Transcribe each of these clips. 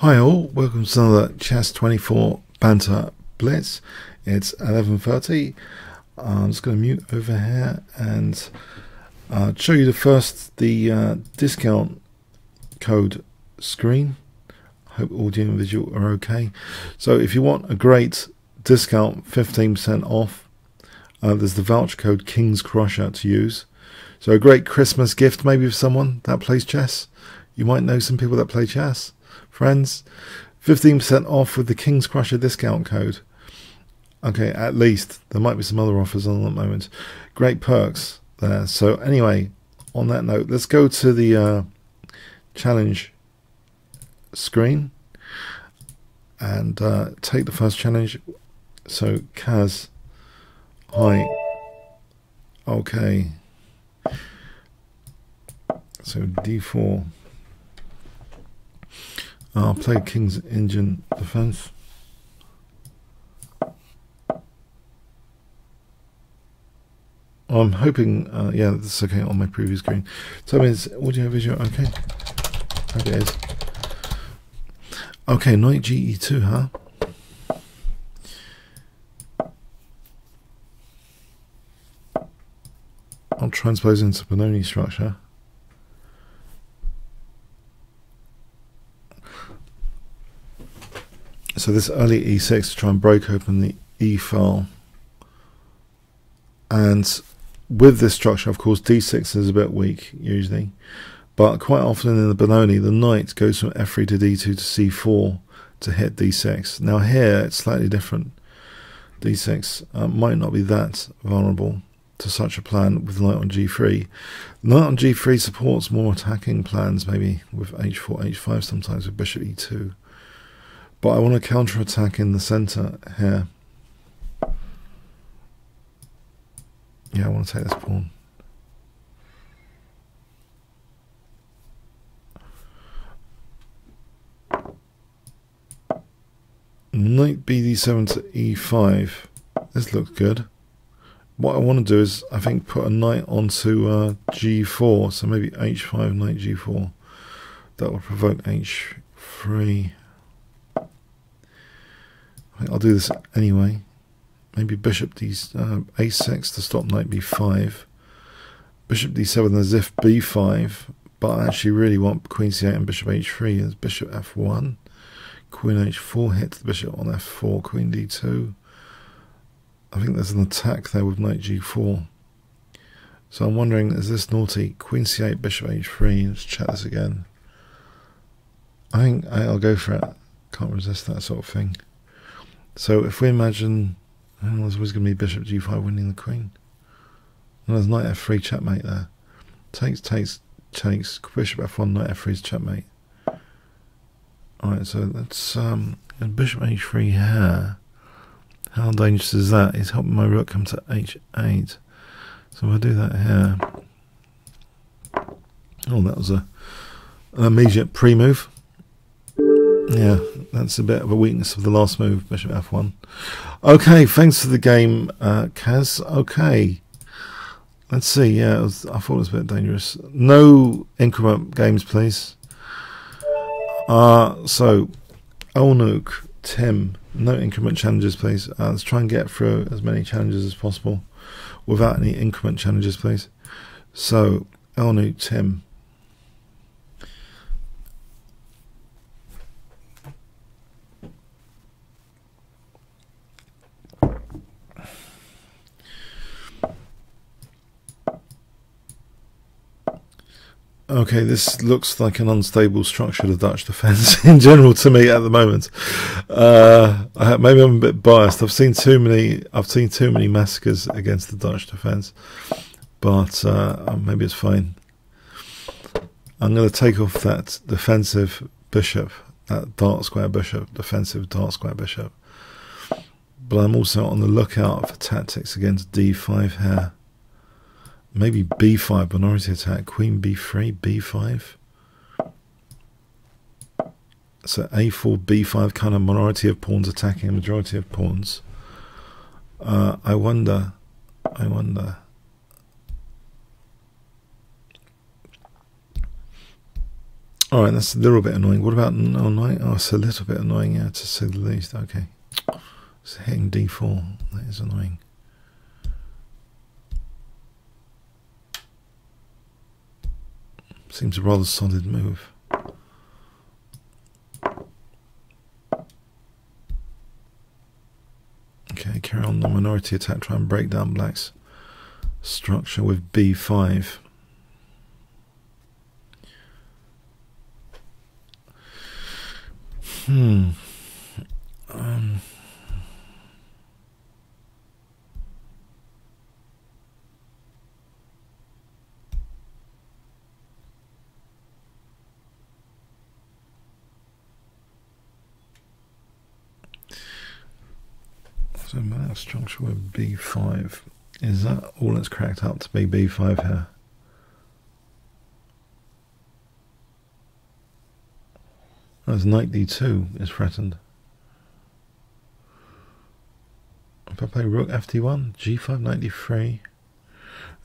Hi all, welcome to another chess24 Banter Blitz. It's 11:30. I'm just going to mute over here and show you the discount code screen. Hope audio and visual are okay. So if you want a great discount, 15% off, there's the voucher code Kingscrusher to use. So a great Christmas gift maybe for someone that plays chess. You might know some people that play chess. Friends, 15% off with the Kingscrusher discount code. Okay, at least. There might be some other offers on at the moment. Great perks there. So anyway, on that note, let's go to the challenge screen and take the first challenge. So Kaz, hi. Okay. So D4. I'll play King's Indian defense. I'm hoping, yeah, this is okay on my previous screen. So is audio visual okay? Hope it is. Okay, knight GE2, huh? I'll transpose into Benoni structure. So this early E6 to try and break open the E file, and with this structure, of course, D6 is a bit weak usually, but quite often in the Benoni, the knight goes from F3 to D2 to C4 to hit D6. Now here it's slightly different. D6 might not be that vulnerable to such a plan with the knight on G3. The knight on G3 supports more attacking plans, maybe with H4, H5, sometimes with Bishop E2. But I want to counter-attack in the center here. Yeah, I want to take this pawn. Knight BD7 to E5. This looks good. What I want to do is, I think, put a knight onto G4. So maybe H5, knight G4. That will provoke H3. I'll do this anyway. Maybe bishop A6 to stop knight B5. Bishop D7 as if B5, but I actually really want queen C8 and bishop H3 as bishop F1. Queen H4 hits the bishop on F4, queen D2. I think there's an attack there with knight G4. So I'm wondering, is this naughty? Queen C8, bishop H3. Let's check this again. I think I'll go for it. Can't resist that sort of thing. So if we imagine, there's always going to be bishop G5 winning the queen. And there's knight F3 checkmate there. Takes, bishop F1, knight F3 is checkmate. Alright, so let's, bishop H3 here. How dangerous is that? He's helping my rook come to H8. So we'll do that here. Oh, that was an immediate pre-move. Yeah, that's a bit of a weakness of the last move, bishop F1. Okay, thanks for the game, Kaz. Okay, let's see. Yeah, I thought it was a bit dangerous. No increment games, please. So, Olnuk, Tim, no increment challenges, please. Let's try and get through as many challenges as possible without any increment challenges, please. So, Olnuk, Tim. Okay, this looks like an unstable structure of Dutch defence in general to me at the moment. Maybe I'm a bit biased. I've seen too many massacres against the Dutch defence, but maybe it's fine. I'm going to take off that defensive bishop, that dark square bishop, defensive dark square bishop. But I'm also on the lookout for tactics against D5 here. Maybe B5, minority attack, queen B3, B5. So A4, B5, kind of minority of pawns attacking a majority of pawns. I wonder. Alright, that's a little bit annoying. What about knight? Oh, it's a little bit annoying, yeah, to say the least. Okay. It's hitting d4. That is annoying. Seems a rather solid move. Okay, carry on the minority attack, try and break down black's structure with b5. So black's structure with b5. Is that all it's cracked up to be, b5 here? As knight d2 is threatened. If I play rook ft1, g5, knight d3,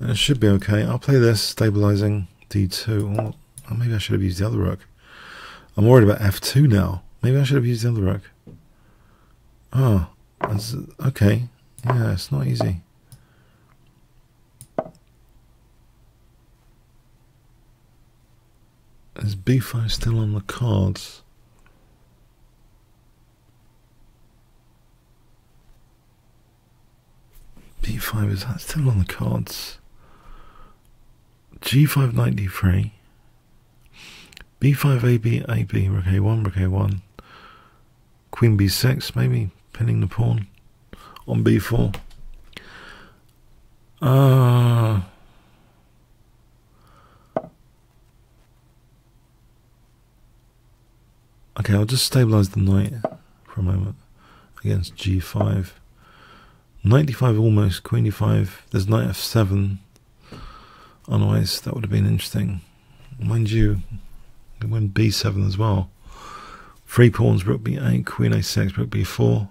it should be okay. I'll play this, stabilizing d2. Or maybe I should have used the other rook. I'm worried about f2 now. Maybe I should have used the other rook. Oh, that's, okay. Yeah, it's not easy. Is b5 still on the cards? b5, is that still on the cards? g5, knight d3, b5, ab, rook a1, rook a1, queen b6, maybe pinning the pawn on b4. Okay, I'll just stabilize the knight for a moment against g5. Knight d5 almost, queen d5, there's knight f7. Otherwise, that would have been interesting. Mind you, it went b7 as well. 3 pawns, rook b8, queen a6, rook b4.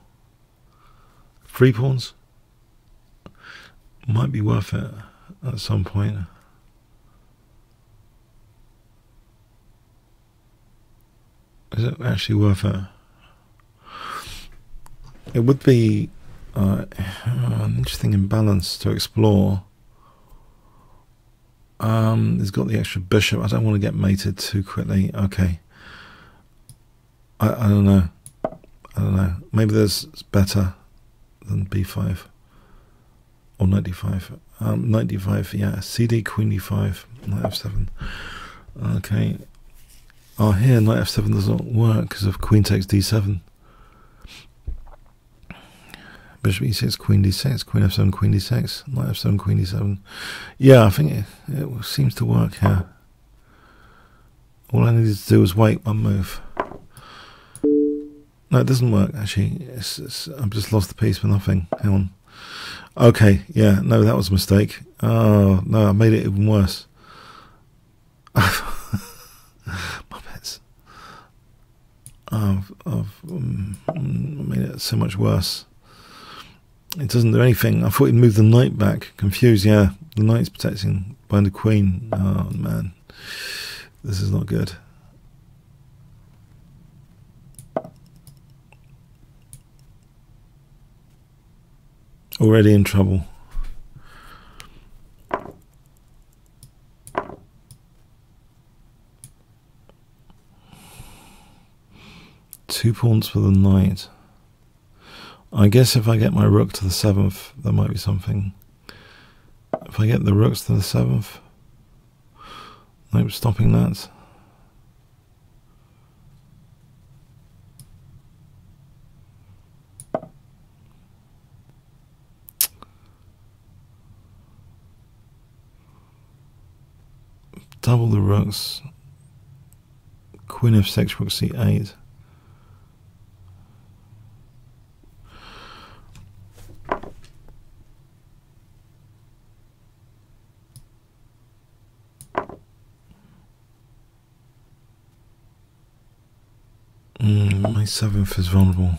3 pawns. Might be worth it at some point. Is it actually worth it? It would be an interesting imbalance to explore. He's got the extra bishop. I don't want to get mated too quickly. Okay. I don't know. I don't know. Maybe there's better than b5 or knight d5. Knight d5, yeah. cd, queen d5, knight f7. Okay. Oh, here knight f7 does not work because of queen takes d7. Bishop e6, queen d6, queen f7, queen d6, knight f7, queen d7. Yeah, I think it seems to work here. All I needed to do was wait one move. No, it doesn't work, actually. I've just lost the piece for nothing. Hang on. Okay, yeah, no, that was a mistake. Oh, no, I made it even worse. Muppets. I've made it so much worse. It doesn't do anything. I thought he'd move the knight back. Confused, yeah. The knight's protecting by the queen. Oh, man. This is not good. Already in trouble. Two pawns for the knight. I guess if I get my rook to the 7th, there might be something. If I get the rooks to the 7th, nope, stopping that. Double the rooks. Queen f6, rook c8. My 7th is vulnerable.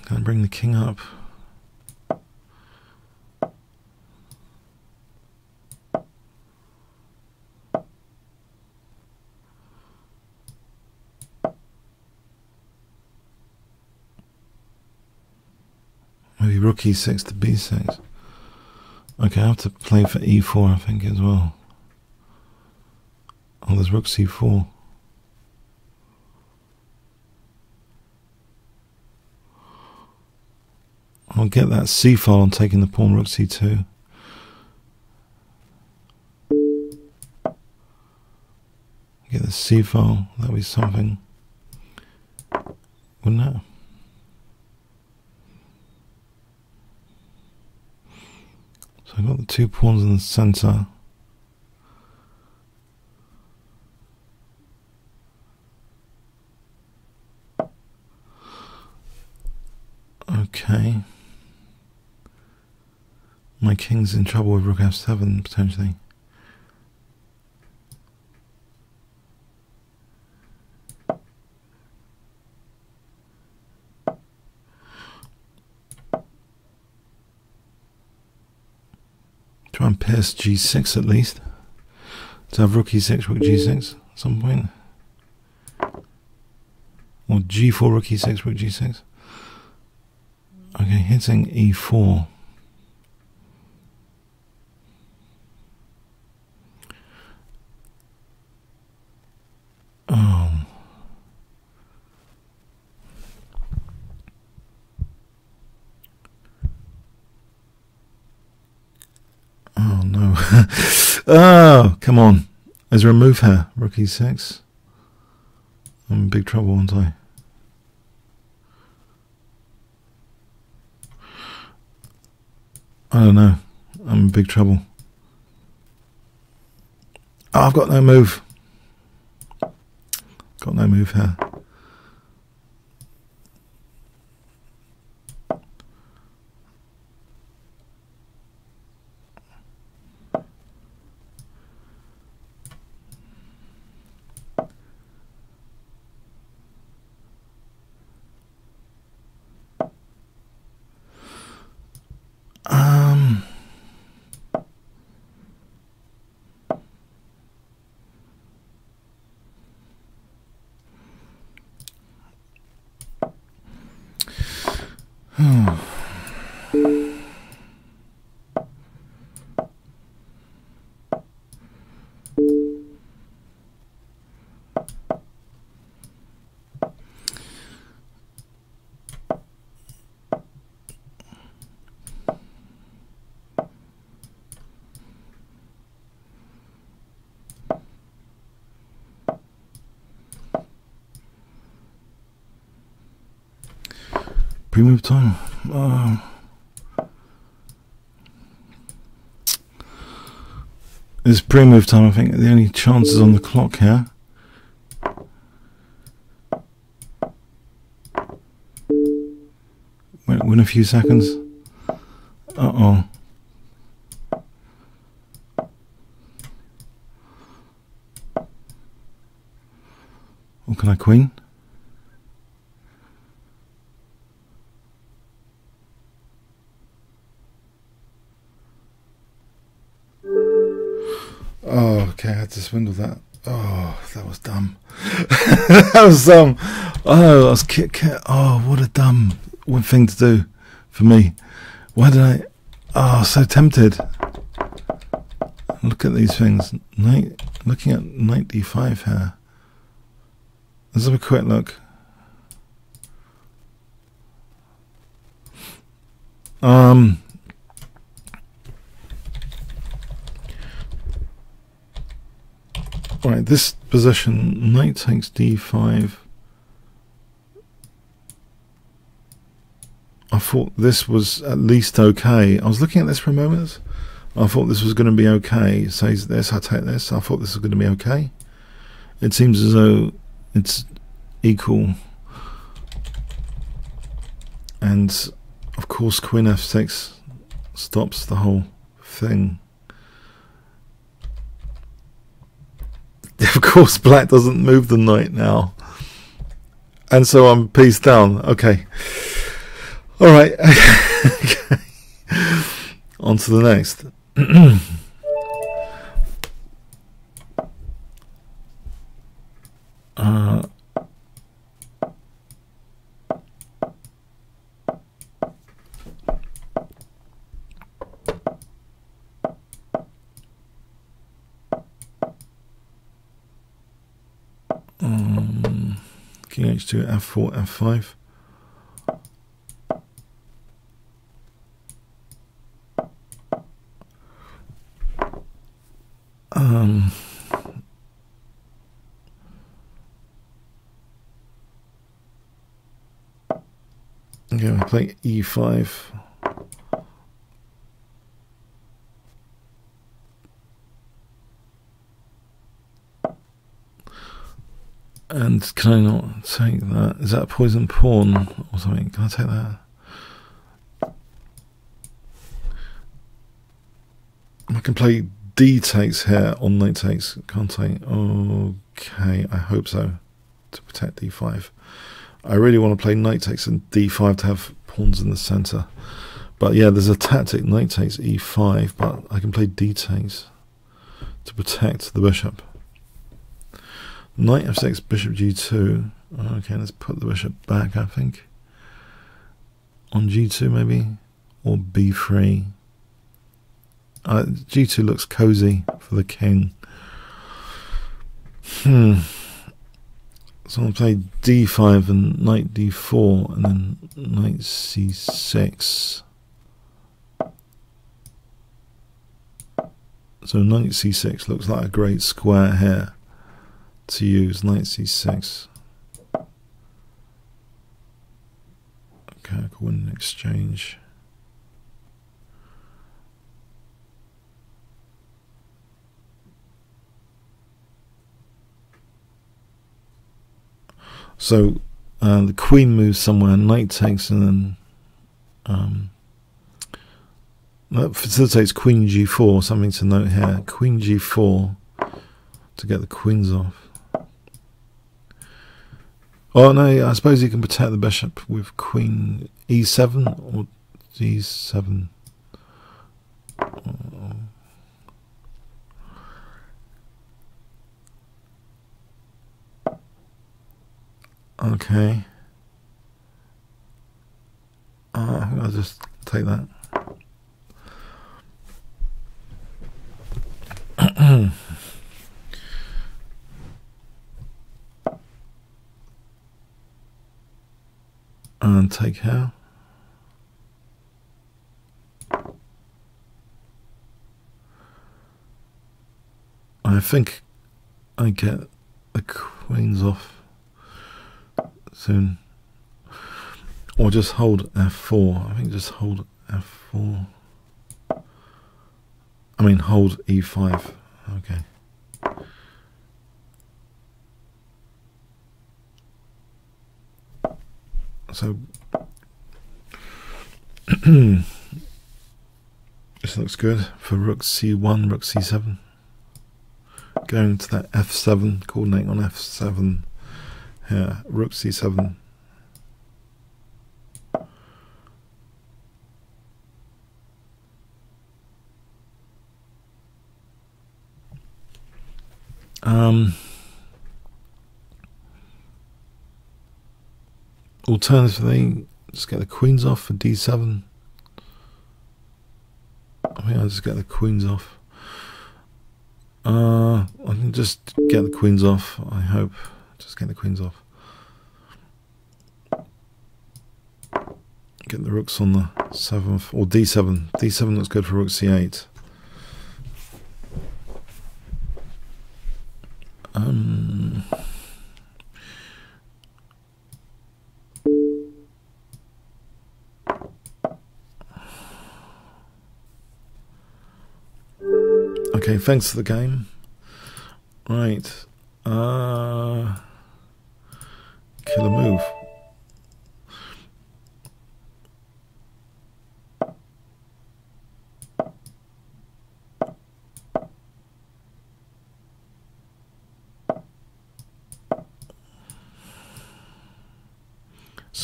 Can I bring the king up? Maybe rook e6 to b6. Okay, I have to play for e4, I think, as well. Oh, there's rook c4. I'll get that c file on taking the pawn rook c2. Get the c file, that'll be something, wouldn't it? So I've got the 2 pawns in the center. Okay. My king's in trouble with rook f7 potentially. Try and pierce g6 at least. To have rook e6, rook g6 at some point. Or g4, rook e6, rook g6. Okay, hitting e4. Oh no. Oh, come on. Is there a move here? Rook e6. I'm in big trouble, aren't I? I don't know. I'm in big trouble. Oh, I've got no move. Got no move here. Pre-move time. It's pre-move time, I think. The only chance is on the clock here. Win a few seconds. Uh-oh. Or can I queen? Oh, okay, I had to swindle that. Oh, that was dumb. That was dumb. Oh, I was oh, what a dumb thing to do for me. Why did I? Oh, so tempted. Look at these things. Looking at knight d5 here. Let's have a quick look. Right, this position, knight takes d5. I thought this was at least okay. I was looking at this for a moment. I thought this was going to be okay. Says this, I take this. I thought this was going to be okay. It seems as though it's equal. And of course, queen f6 stops the whole thing. Of course, black doesn't move the knight now, and so I'm pieced down. Okay, All right. Okay. On to the next. King h2, f4, f5. Okay, we play e5. And can I not take that? Is that a poison pawn or something? Can I take that? I can play d takes here on knight takes, can't I? Okay, I hope so. To protect d5. I really want to play knight takes and d5 to have pawns in the center. But yeah, there's a tactic knight takes e5, but I can play d takes to protect the bishop. Knight f6, bishop g2. Okay, let's put the bishop back, I think. On g2 maybe, or b3. G2 looks cozy for the king. So I'm going to play d5 and knight d4 and then knight c6. So knight c6 looks like a great square here to use. Knight c6. Okay, I could win an exchange. So the queen moves somewhere, knight takes, and then that facilitates queen g4. Something to note here: queen g4 to get the queens off. Oh no, I suppose you can protect the bishop with queen e7 or d7. Okay. I think I'll just take that. And take here. I think I get the queens off soon, or just hold f4. I think just hold f4. I mean hold e5. Okay. So this looks good for rook c1, rook c7. Going to that f7, coordinating on f7 here, rook c7. Alternatively, just get the queens off for d7. I think I'll just get the queens off. I can just get the queens off, I hope. Just get the queens off. Get the rooks on the 7th, or d7. d7 looks good for rook c8. Okay, thanks for the game. Right. Killer move.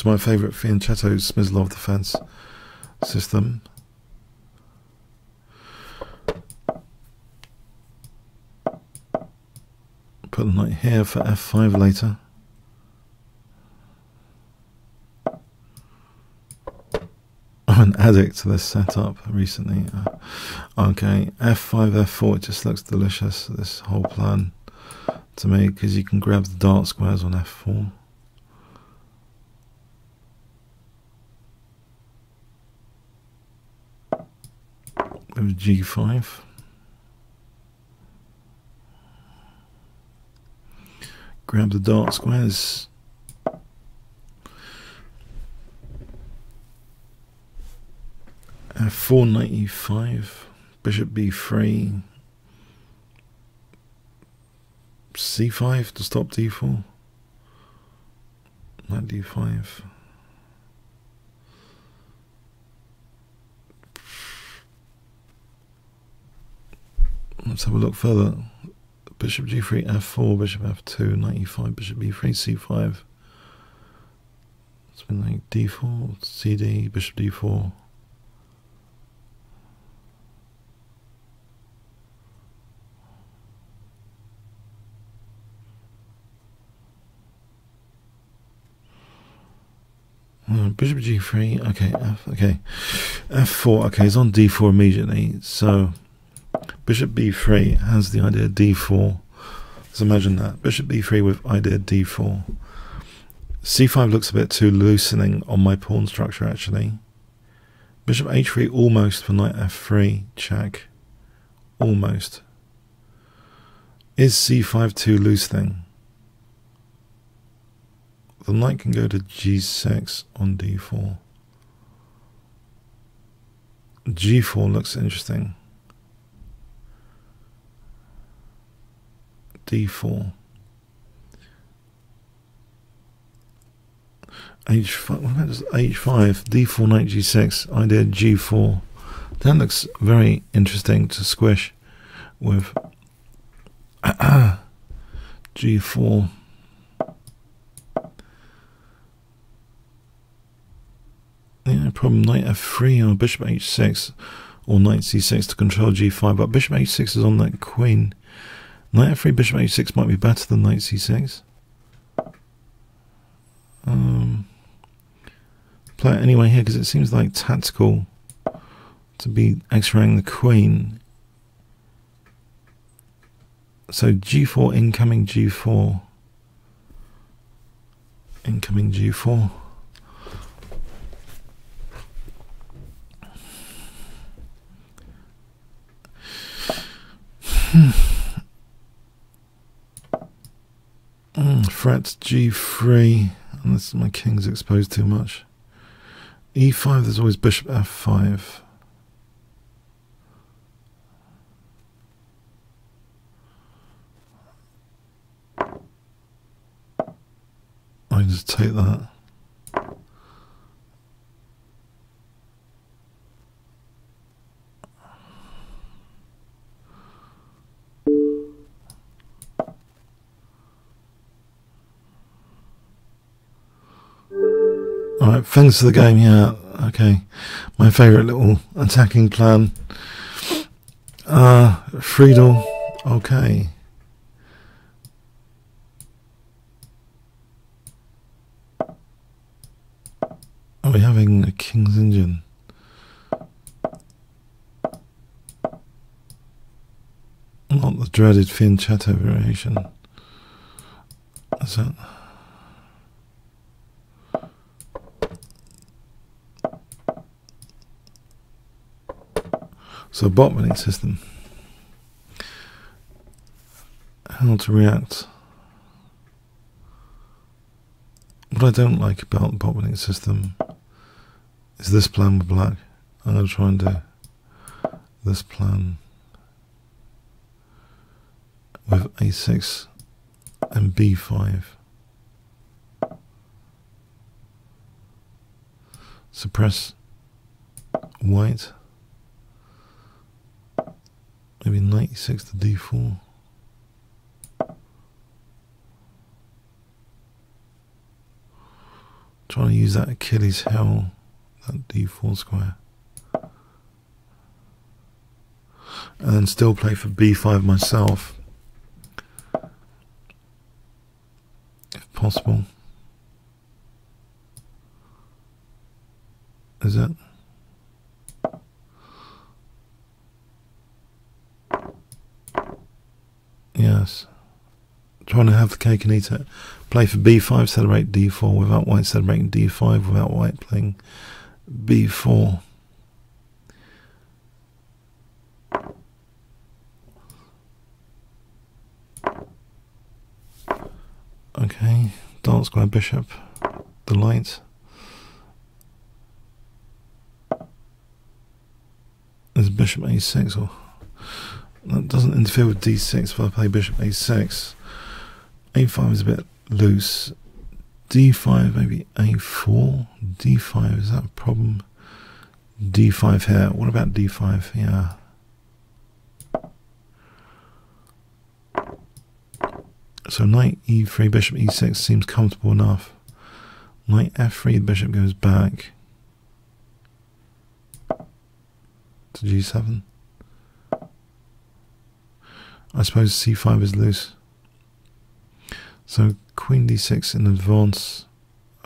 is my favourite fianchetto Smyslov defence system. Put the knight here for f5 later. I'm an addict to this setup recently. Okay, f5, f4, it just looks delicious, this whole plan to me, because you can grab the dark squares on f4. With g5. Grab the dark squares. F4, knight e5, bishop b3, c5 to stop d4, knight d5. Let's have a look further. Bishop g3, f4, bishop f2, knight e5, bishop b3, c5. It's been like d4, cd, bishop d4. Bishop g3, okay, f4, okay, it's on d4 immediately, so bishop b3 has the idea of d4. Let's imagine that, bishop b3 with idea d4. c5 looks a bit too loosening on my pawn structure actually. Bishop h3 almost for knight f3, check, almost. Is c5 too loosening? The knight can go to g6 on d4. g4 looks interesting. d4. h5, what about just h5? d4, knight g6, idea g4. That looks very interesting to squish with g4. Yeah, problem, knight f3 or bishop h6 or knight c6 to control g5, but bishop h6 is on that queen. Knight f3, bishop h6 might be better than knight c6. Play it anyway here because it seems like tactical to be x-raying the queen. So g4, incoming g4. Incoming g4. Threat g3, unless my king's exposed too much. e5, there's always bishop f5. I just take that. Alright, thanks for the game, yeah, okay. My favourite little attacking plan. Friedel, okay. Are we having a King's Engine? Not the dreaded fianchetto variation. Is that? So bot winning system. How to react. What I don't like about the bot winning system is this plan with black. I'm going to try and do this plan with a6 and b5. Suppress white. Maybe knight e6 to d4. Trying to use that Achilles heel, that d4 square. And then still play for b5 myself, if possible. Is it? Yes. Trying to have the cake and eat it. Play for b5, celebrate d4 without white celebrating d5, without white playing b4. Okay, dark square bishop, the light. There's bishop a6, or that doesn't interfere with d6 if I play bishop a6. a5 is a bit loose. d5, maybe a4. d5, is that a problem? d5 here. What about d5? Yeah. So knight e3, bishop e6 seems comfortable enough. Knight f3, the bishop goes back to g7. I suppose c5 is loose. So queen d6 in advance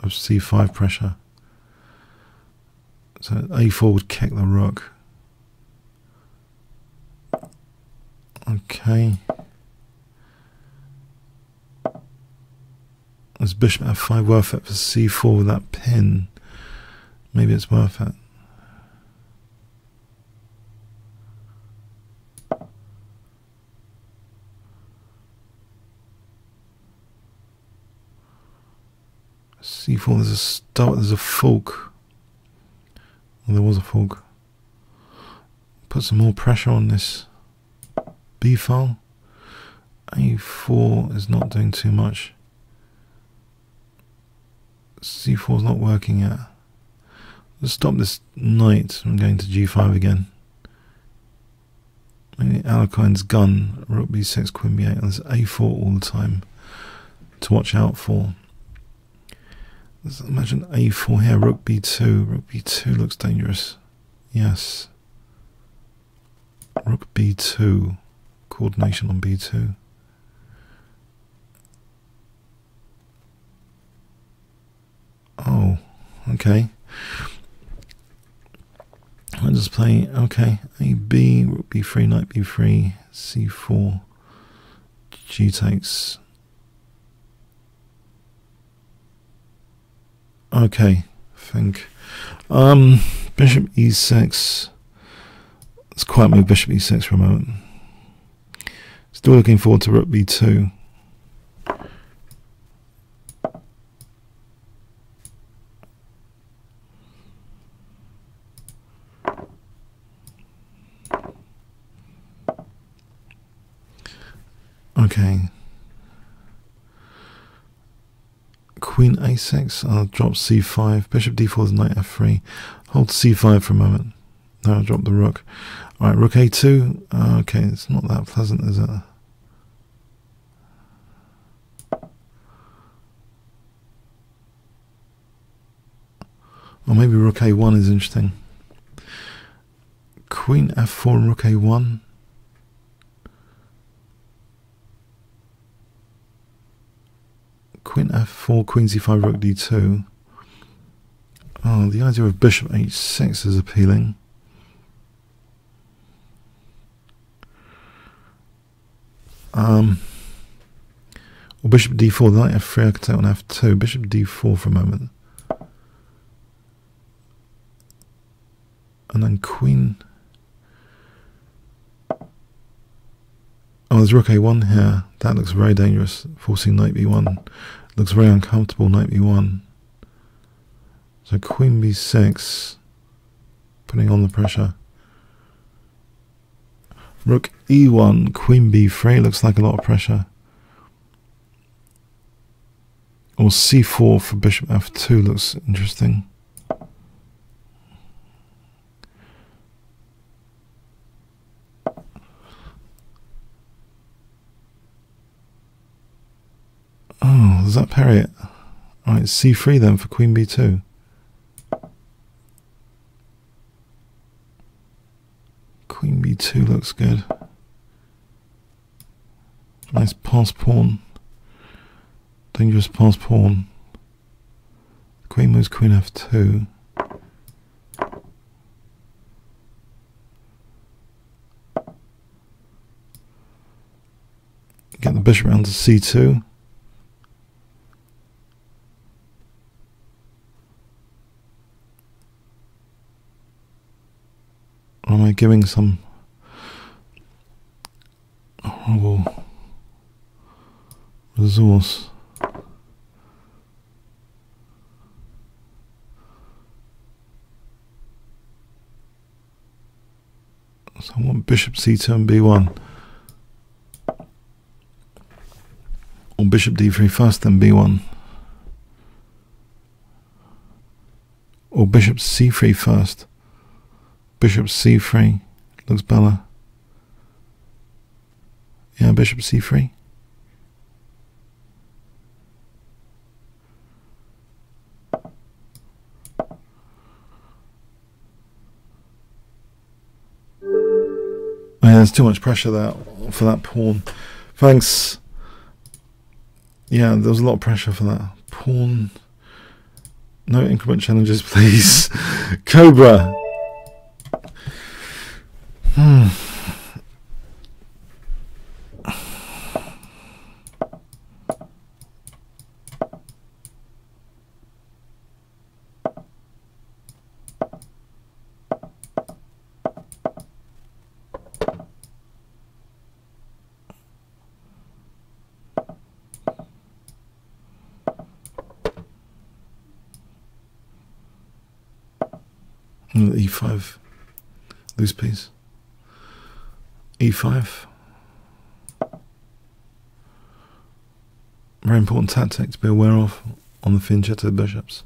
of c5 pressure. So a4 would kick the rook. Okay. Is bishop f5 worth it for c4 with that pin? Maybe it's worth it. c4, there's a start, there's a fork. Well, there was a fork. Put some more pressure on this b file. a4 is not doing too much. c4 is not working yet. Let's stop this knight from going to g5 again. Maybe Alekhein's gun, rook b6, queen b8. There's a4 all the time to watch out for. Let's imagine a4 here, rook b2. Rook b2 looks dangerous. Yes. Rook b2. Coordination on b2. Oh, okay. I'll just play, okay, a b, rook b3, knight b3, c4, g takes. Okay, I think. Bishop e6. Let's quiet move bishop e6 for a moment. Still looking forward to rook b2. Okay. Queen a6, I'll drop c5, bishop d4 is knight f3, hold c5 for a moment, now I'll drop the rook. Alright, rook a2, okay, it's not that pleasant, is it? Or maybe rook a1 is interesting. Queen f4 and rook a1. Queen f4, queen c5, rook d2. Oh, the idea of bishop h6 is appealing. Or bishop d4, knight f3, I could take on f2. Bishop d4 for a moment. And then queen. Oh, there's rook a1 here. That looks very dangerous. Forcing knight b1. Looks very uncomfortable, knight b1. So queen b6. Putting on the pressure. Rook e1, queen b3. Looks like a lot of pressure. Or c4 for bishop f2 looks interesting. Oh, does that parry it? Alright, c3 then for queen b2. Queen b2 looks good. Nice pass pawn. Dangerous pass pawn. Queen moves queen f2. Get the bishop around to c2. Or am I giving some horrible resource? So I want bishop c2 and b1. Or bishop d3 first, then b1. Or bishop c3 first. Bishop c3 looks better. Yeah, bishop c3. Yeah, there's too much pressure there for that pawn. Thanks. Yeah, there was a lot of pressure for that pawn. No increment challenges, please. Cobra. E5, loose piece. E5. Very important tactic to be aware of on the fianchetto bishops.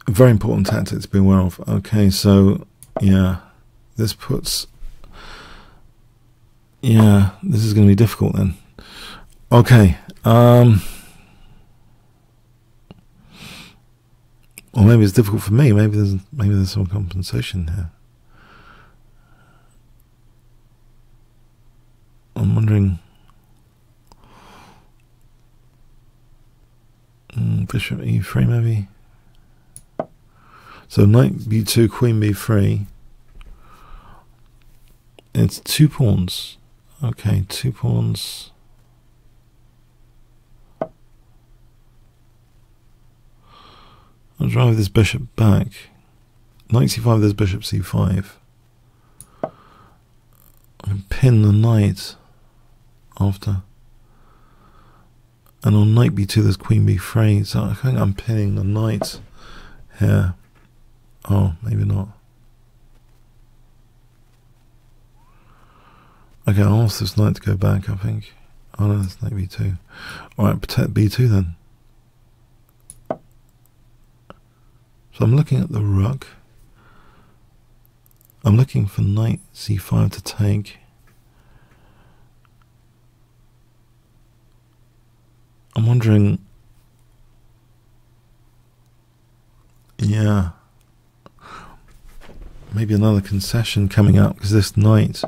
Very important tactic to be aware of. Okay, so yeah, this puts, yeah, this is going to be difficult then. Okay, or maybe it's difficult for me. Maybe there's some compensation here. I'm wondering. Bishop e3 maybe. So knight b2, queen b3. It's 2 pawns. Okay, 2 pawns. I'll drive this bishop back. Knight c5, there's bishop c5. I can pin the knight after. And on knight b2, there's queen b3. So I think I'm pinning the knight here. Oh, maybe not. Okay, I'll ask this knight to go back, I think. Oh no, that's knight b2. Alright, protect b2 then. So I'm looking at the rook. I'm looking for knight c5 to take. I'm wondering... Yeah. Maybe another concession coming up, because this knight...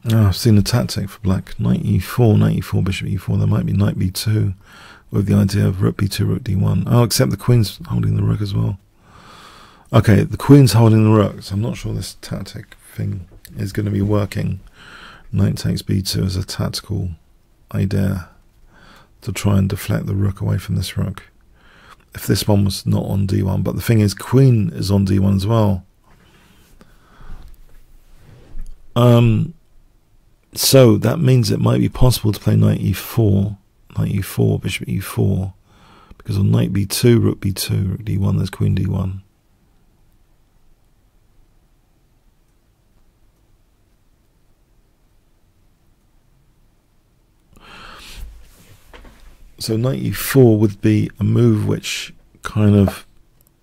I've seen a tactic for black. Knight e4, bishop e4. There might be knight b2 with the idea of rook b2, rook d1. Oh, except the queen's holding the rook as well. Okay, the queen's holding the rook, so I'm not sure this tactic thing is going to be working. Knight takes b2 as a tactical idea to try and deflect the rook away from this rook. If this one was not on d1, but the thing is, queen is on d1 as well. So that means it might be possible to play knight e4, bishop e4, because on knight b2, rook b2, rook d1, there's queen d1. So knight e4 would be a move which kind of,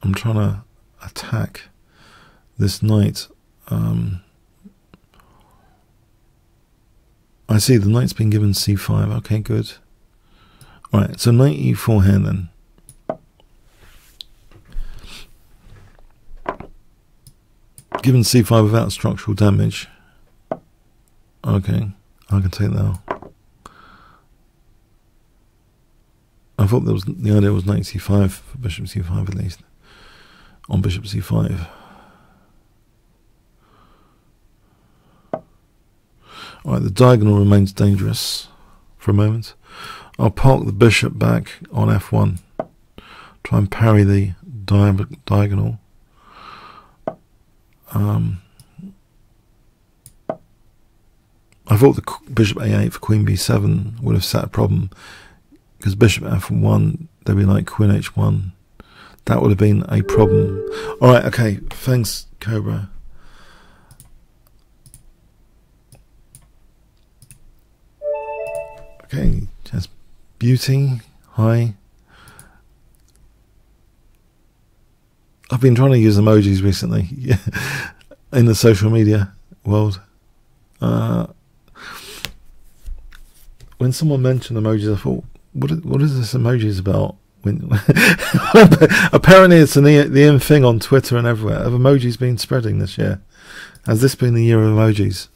I'm trying to attack this knight. I see the knight's been given c5. Okay, good. Alright, so knight e4 here then. Given c5 without structural damage. Okay, I can take that out. I thought there was, the idea was knight c5 for bishop c5 at least. On bishop c5. Alright, the diagonal remains dangerous for a moment. I'll park the bishop back on f1. Try and parry the diagonal. I thought the bishop a8 for queen b7 would have set a problem, because bishop f1, they'd be like queen h1. That would have been a problem. Alright, okay, thanks, Cobra. Okay, just beauty. Hi. I've been trying to use emojis recently, yeah, in the social media world. When someone mentioned emojis, I thought, what is this emojis about? When apparently it's the in thing on Twitter and everywhere. Have emojis been spreading this year? Has this been the year of emojis?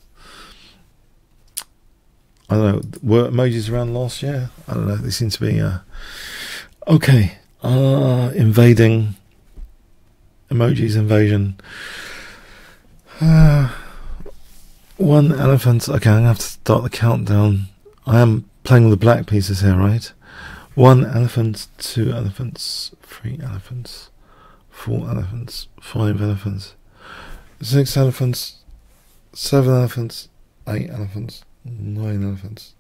I don't know. Were emojis around last year? I don't know. They seem to be okay. Invading. Emojis invasion. One elephant. Okay, I'm gonna have to start the countdown. I am playing with the black pieces here, right? 1 elephant, 2 elephants, 3 elephants, 4 elephants, 5 elephants, 6 elephants, 7 elephants, 8 elephants, 9 elephants,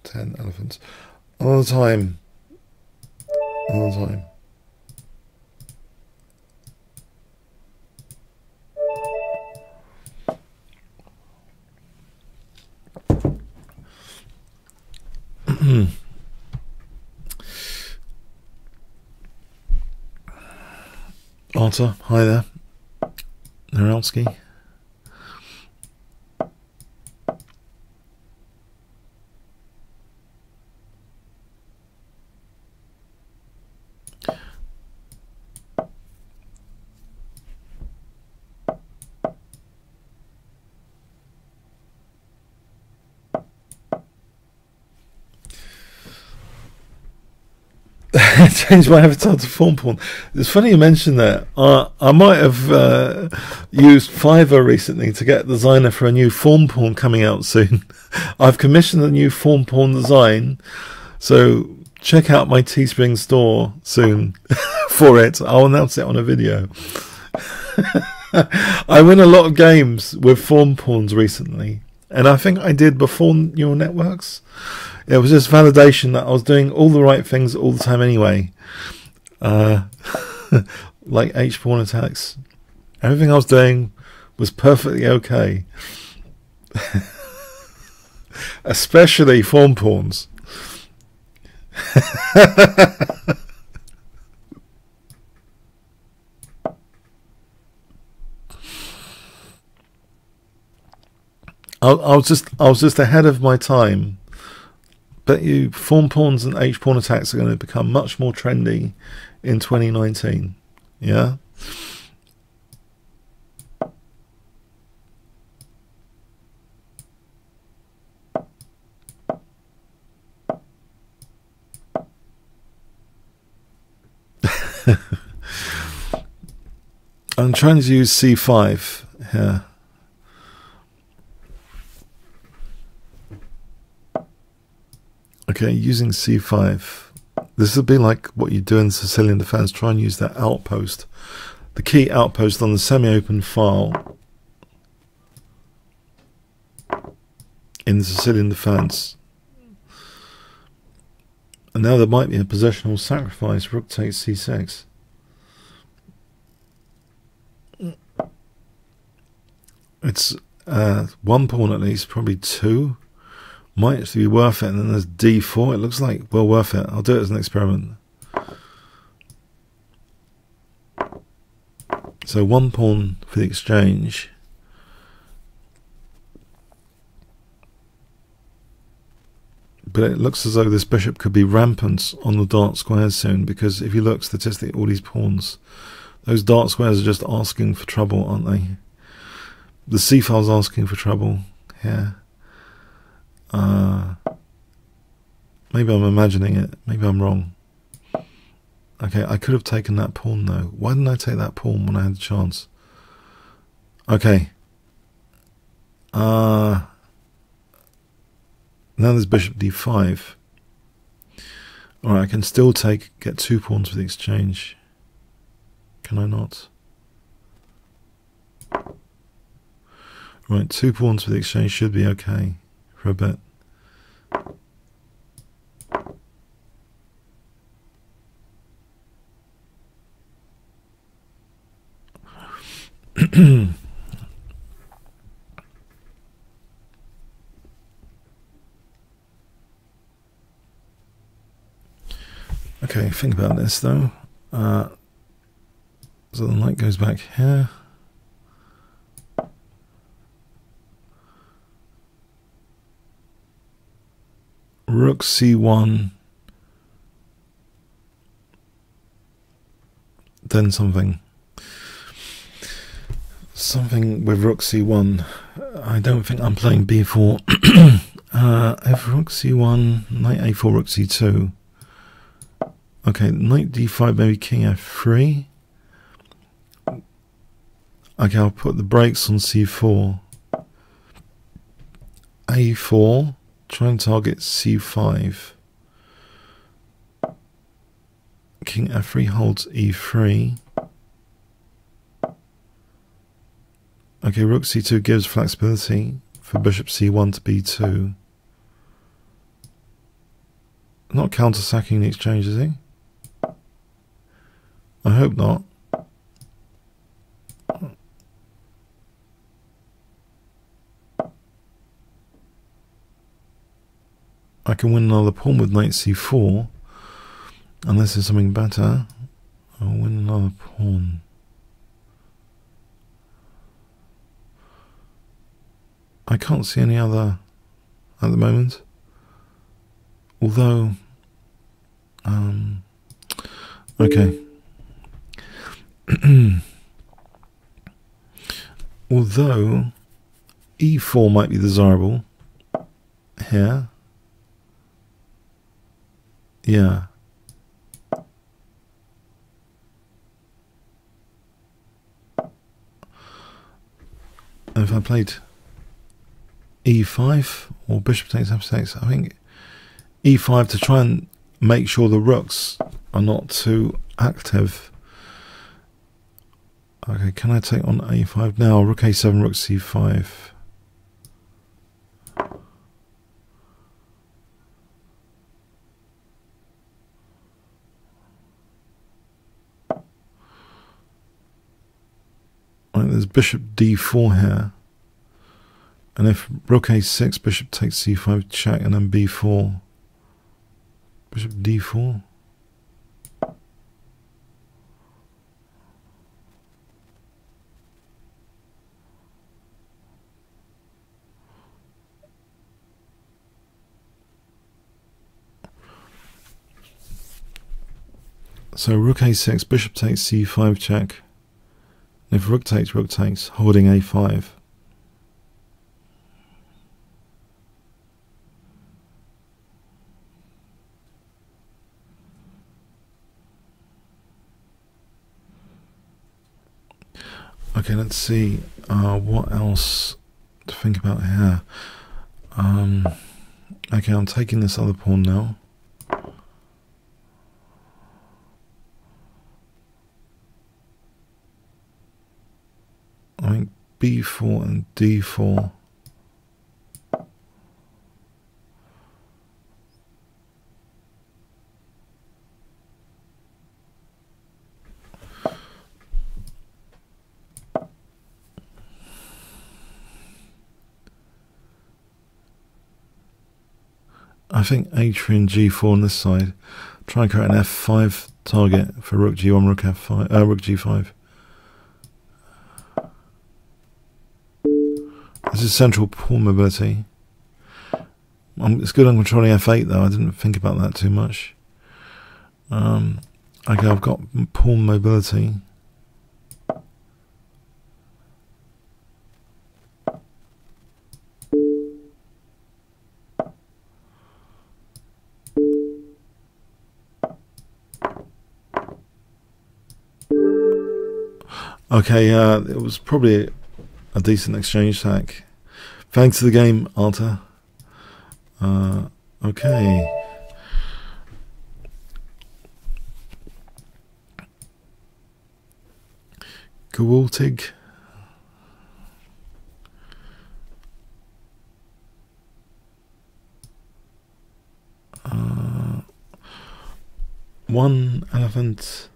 10 elephants. All the time. All the time. Arthur, hi there. Naralski. Change my avatar to form pawn. It's funny you mentioned that. I might have used Fiverr recently to get the designer for a new form pawn coming out soon. I've commissioned a new form pawn design, so check out my Teespring store soon for it. I'll announce it on a video. I win a lot of games with form pawns recently, and I think I did before neural networks. It was just validation that I was doing all the right things all the time anyway. Like H-pawn attacks. Everything I was doing was perfectly okay. Especially form pawns. I was just ahead of my time. Bet you form pawns and H-pawn attacks are going to become much more trendy in 2019. Yeah? I'm trying to use C5 here. Okay, using C5. This will be like what you do in Sicilian defense. Try and use that outpost. The key outpost on the semi-open file. in the Sicilian defence. And now there might be a possessional sacrifice. Rook takes c6. It's 1 pawn at least, probably 2. Might actually be worth it. And then there's d4. It looks like well worth it. I'll do it as an experiment. So 1 pawn for the exchange. But it looks as though this bishop could be rampant on the dark squares soon, because if you look statistically at all these pawns, those dark squares are just asking for trouble, aren't they? The c-file's asking for trouble here. Maybe I'm imagining it. Maybe I'm wrong. Okay, I could have taken that pawn though. Why didn't I take that pawn when I had the chance? Okay. Now there's bishop d5. Alright, I can still get 2 pawns for the exchange. Can I not? Right, 2 pawns for the exchange should be okay for a bit. Okay, think about this though. So the knight goes back here. Rook c1, then something with rook c1. I don't think I'm playing b4. F rook c1, knight a4, rook c2. Okay, knight d5, maybe king f3. Okay, I'll put the brakes on c4. a4. Try and target c5. King f3 holds e3. Okay, rook c2 gives flexibility for bishop c1 to b2. Not counter-sacking the exchange, is he? I hope not. I can win another pawn with knight c4, unless there's something better. I'll win another pawn. I can't see any other at the moment. Although, okay. Although e4 might be desirable here. Yeah. And if I played e5 or bishop takes f6, I think e5 to try and make sure the rooks are not too active. Okay, can I take on a5 now? Rook a7, rook c5. Right, there's bishop d4 here. And if rook a6, bishop takes c5 check, and then b4. Bishop d4. So rook a6, bishop takes c5 check. And if rook takes, holding a5. Okay, let's see what else to think about here. Okay, I'm taking this other pawn now. I think b4 and d4. I think h3 and g4 on this side. Try and create an f5 target for rook g1, rook f5, rook g5. This is central pawn mobility. It's good I'm controlling f8 though. I didn't think about that too much. Okay, I've got pawn mobility. Okay, it was probably a decent exchange sack. Thanks to the game, Alta. Okay. Gewaltig. One elephant.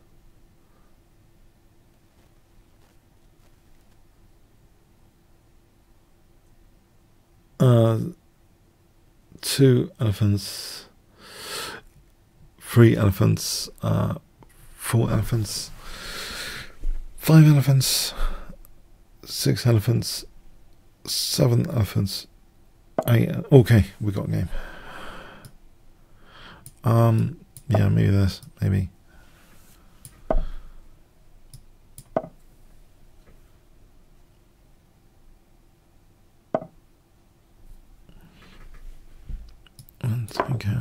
Two elephants, three elephants, four elephants, five elephants, six elephants, seven elephants, eight. Okay, we got a game. Yeah, maybe this, maybe. Okay.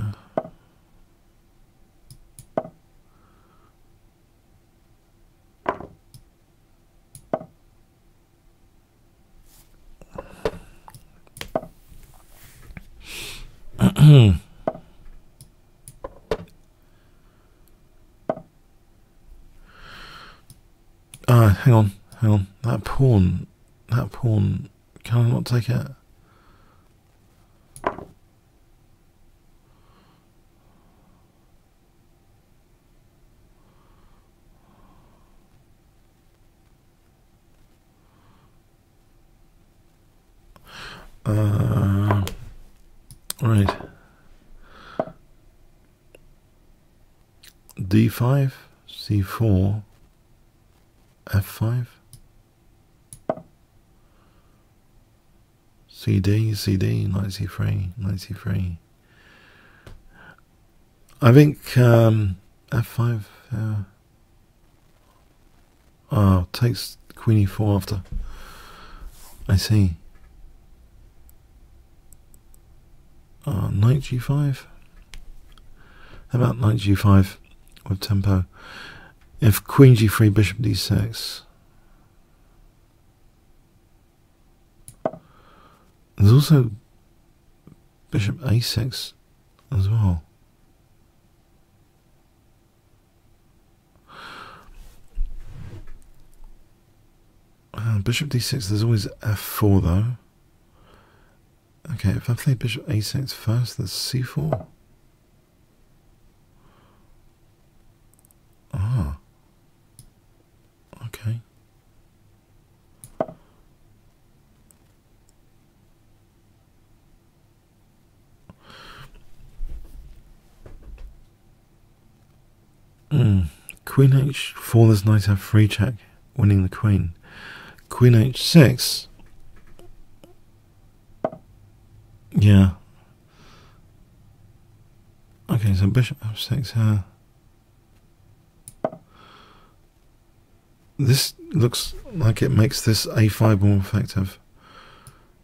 Hang on. That pawn, can I not take it? Right. D5, C4, F5, CD, knight C3, knight C3. I think F5. Oh, takes Queen E4 after. I see. Knight G5. How about Knight G5 with tempo? If Queen G3, Bishop D6. There's also Bishop A6 as well. Bishop D6, there's always F4 though. Okay, if I play Bishop A6 first, there's C4. Ah. Okay. Queen H4, there's knight F3 check, winning the queen. Queen H6. Yeah. Okay, so Bishop F6 here. This looks like it makes this A5 more effective.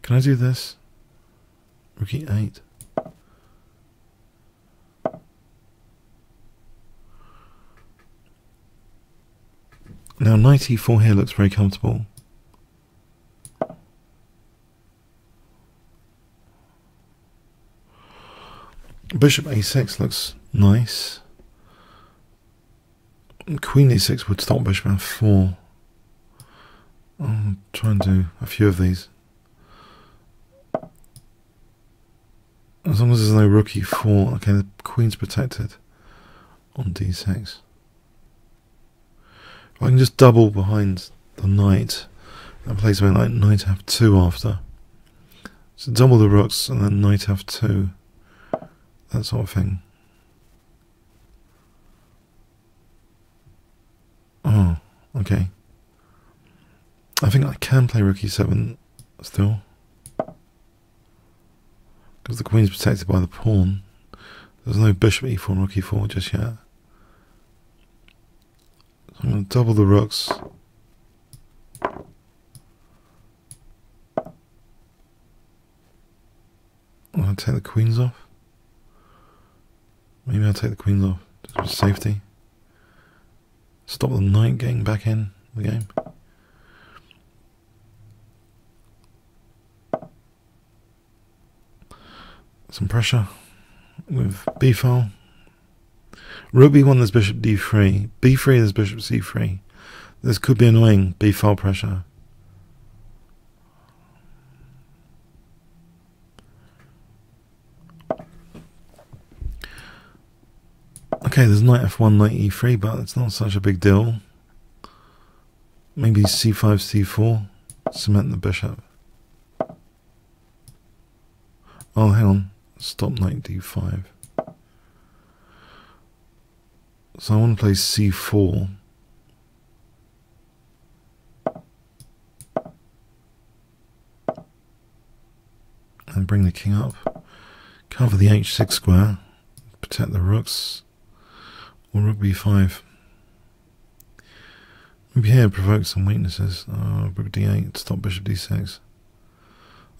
Can I do this? Rook E8. Now knight E4 here looks very comfortable. Bishop A6 looks nice. Queen E6 would stop Bishop F4. I'll try and do a few of these. As long as there's no Rook E4. Okay, the Queen's protected on D6. If I can just double behind the knight and play something like knight F2 after. So double the rooks and then knight F2. that sort of thing. Oh, okay. I think I can play rook e7 still, because the queen's protected by the pawn. There's no bishop e4 and rook e4 just yet. So I'm going to double the rooks. I'll take the queens off. Maybe I'll take the queens off just for safety. Stop the knight getting back in the game. Some pressure with b file. Rook b1, there's bishop d3. b3, there's bishop c3. This could be annoying, b file pressure. Okay, there's knight f1, knight e3, but it's not such a big deal. Maybe c5, c4, cement the bishop. Oh, hang on. Stop knight d5. So I want to play c4. And bring the king up. Cover the h6 square. Protect the rooks. Or rook b5. Maybe here provoke some weaknesses. Oh, rook d8. Stop bishop d6.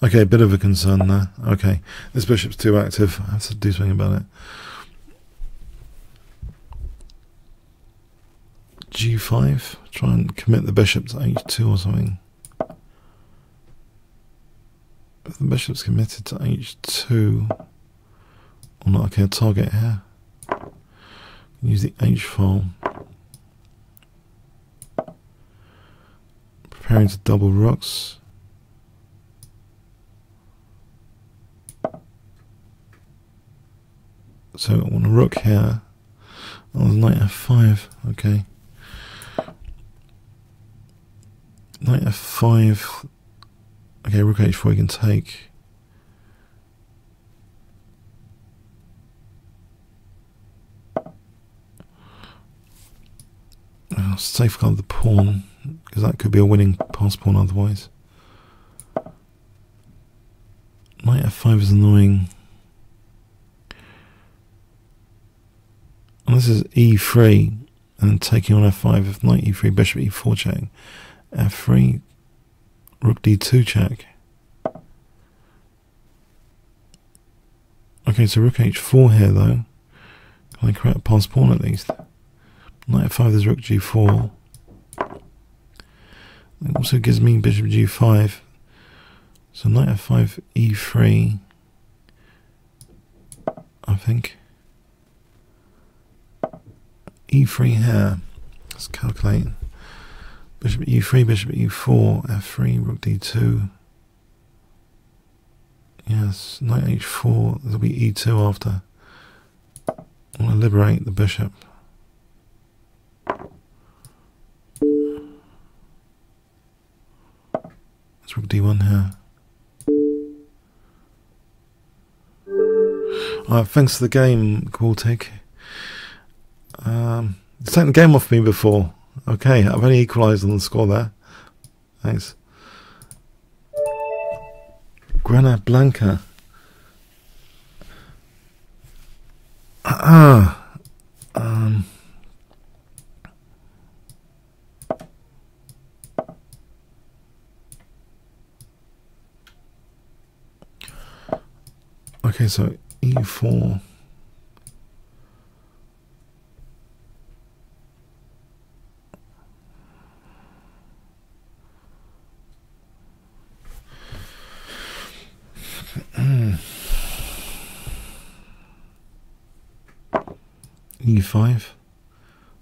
Okay, a bit of a concern there. Okay, this bishop's too active. I have to do something about it. G5. Try and commit the bishop to h2 or something. If the bishop's committed to h2 or not, okay, I'll target here. Use the h file. Preparing to double rooks. So I want a rook here. Oh, there's knight f5. Okay. Knight f5. Okay, rook h4 you can take. I'll safeguard the pawn, because that could be a winning pass pawn otherwise. Knight f5 is annoying. And this is e3, and then taking on f5, if knight e3, bishop e4 check, f3, rook d2 check. Okay, so rook h4 here though. Can I create a pass pawn at least? Knight f5, there's rook g4. It also gives me bishop g5. So knight f5, e3, I think. e3 here. Let's calculate. Bishop e3, bishop e4, f3, rook d2. Yes, knight h4. There'll be e2 after. I want to liberate the bishop. Let's rook d1 here. Alright, thanks for the game, Quartic. It's taken the game off me before. Okay, I've only equalised on the score there. Thanks. Grana Blanca. Okay, so e4. e5.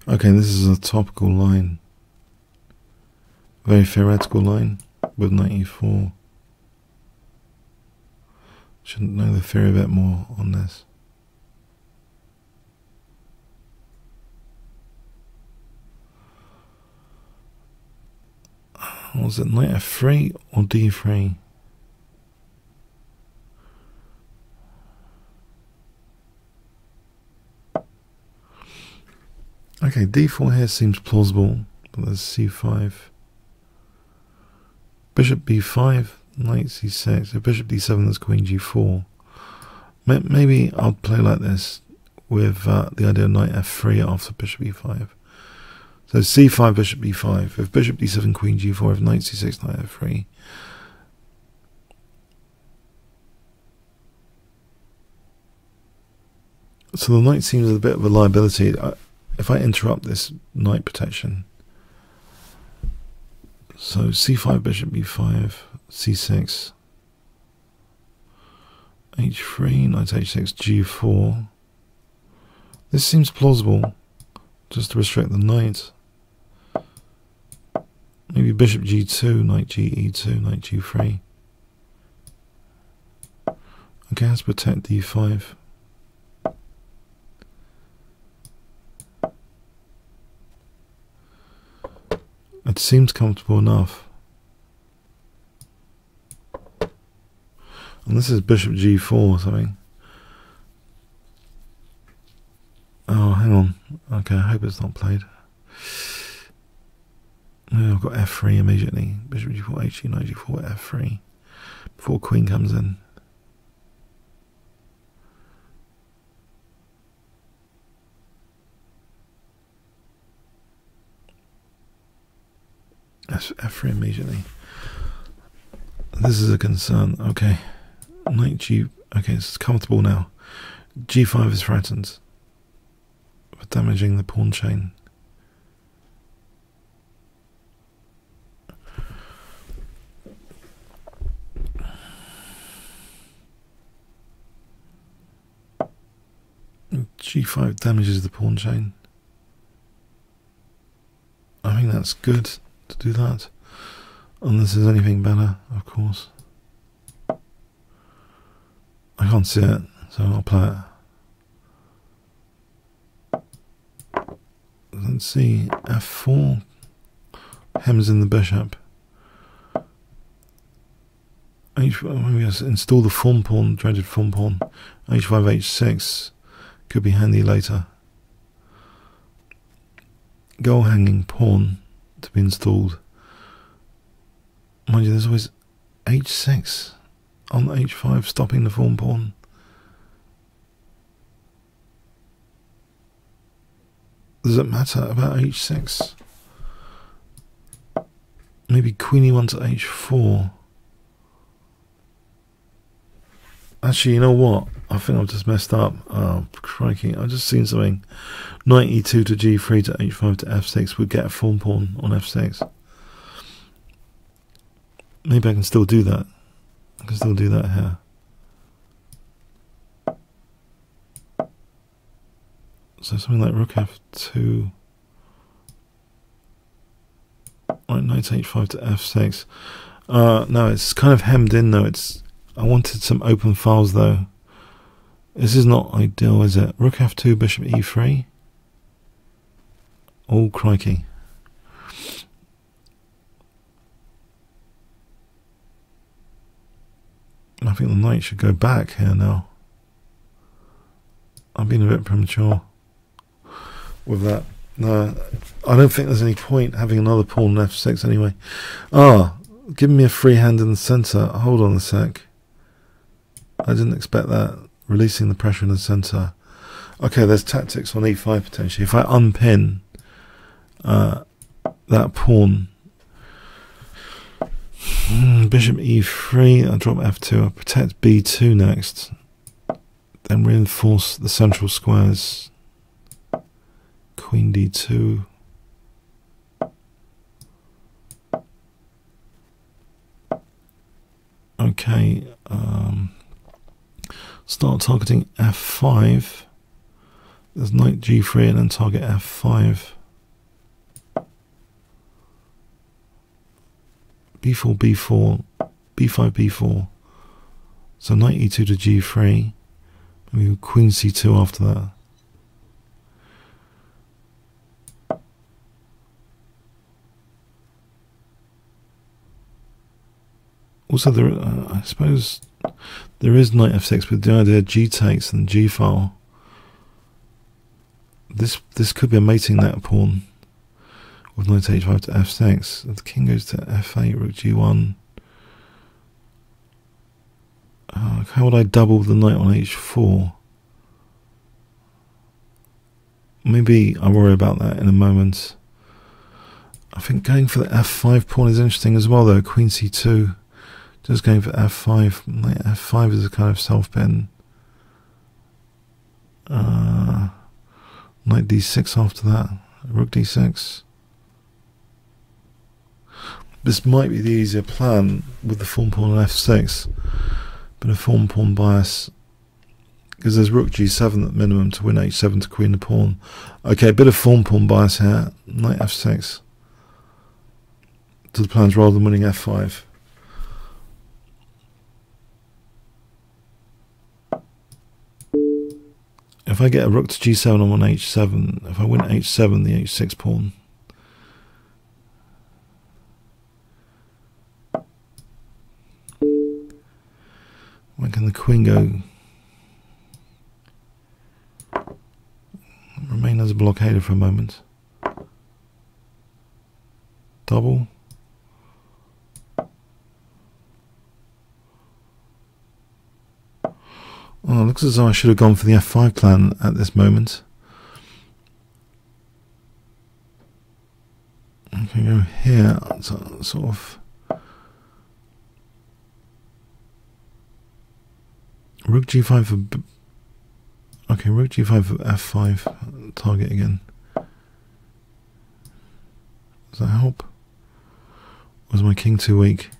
Okay, this is a topical line. Very theoretical line with knight e4. Should know the theory a bit more on this. Was it knight f3 or d3? Okay, d4 here seems plausible, but there's c5. Bishop b5, knight c6. If bishop d7, there's queen g4. Maybe I'll play like this with the idea of knight f3 after bishop e5. So c5, bishop b5. If bishop d7, queen g4. If knight c6, knight f3. So the knight seems a bit of a liability. If I interrupt this knight protection. So c5, bishop b5, c6, h3, knight h6, g4. This seems plausible, just to restrict the knight. Maybe bishop g2, knight ge2, knight g3. Okay, let's protect d5. It seems comfortable enough. And this is bishop g4 or something. Oh, hang on. Okay, I hope it's not played. No, I've got f3 immediately. Bishop g4, h2, knight g4, f3. Before queen comes in. F3 immediately. This is a concern. Okay. Knight g. Okay, it's comfortable now. g5 is threatened for damaging the pawn chain. g5 damages the pawn chain. I think that's good to do that, unless there's anything better, of course. I can't see it, so I'll play it. Let's see, f4 hems in the bishop. Maybe install the form pawn, dreaded form pawn. h5, h6 could be handy later. Goal hanging pawn to be installed. Mind you, there's always h6 on h5 stopping the form pawn. Does it matter about h6? Maybe queen e1 to h4. Actually, you know what? I think I've just messed up. Oh, crikey. I've just seen something. Knight e2 to g3 to h5 to f6 would get a form pawn on f6. Maybe I can still do that. I can still do that here. So something like rook f2. Right, knight h5 to f6. No, it's kind of hemmed in though. I wanted some open files though. This is not ideal, is it? Rook f2, bishop e3. Oh, crikey. I think the knight should go back here now. I've been a bit premature with that. No, I don't think there's any point having another pawn on f6 anyway. Giving me a free hand in the centre. Hold on a sec. I didn't expect that. Releasing the pressure in the centre. Okay, there's tactics on e5 potentially. If I unpin that pawn, bishop e3, I drop f2, I protect b2 next, then reinforce the central squares. Queen d2. Okay, start targeting f5. There's knight g3 and then target f5. b4, b4, b5, b4. So knight e2 to g3. Maybe queen c2 after that. Also, I suppose there is knight f6 with the idea g takes and g file. This could be a mating net pawn with knight h5 to f6. If the king goes to f8, rook g1. How would I double the knight on h4? Maybe I'll worry about that in a moment. I think going for the f5 pawn is interesting as well though. Queen c2. Just going for f5. Knight f5 is a kind of self-pin. Knight d6 after that. Rook d6. This might be the easier plan with the form pawn on f6. But a form pawn bias. Because there's rook g7 at minimum to win h7 to queen the pawn. Okay, a bit of form pawn bias here. Knight f6. To the plans rather than winning f5. If I get a rook to g7 on h7, if I win h7, the h6 pawn. Where can the queen go? Remain as a blockader for a moment. Double. Oh, it looks as though I should have gone for the f5 plan at this moment. I can go here, so, sort of. Rook g5 for. Okay, rook g5 for f5 target again. Does that help? Was my king too weak?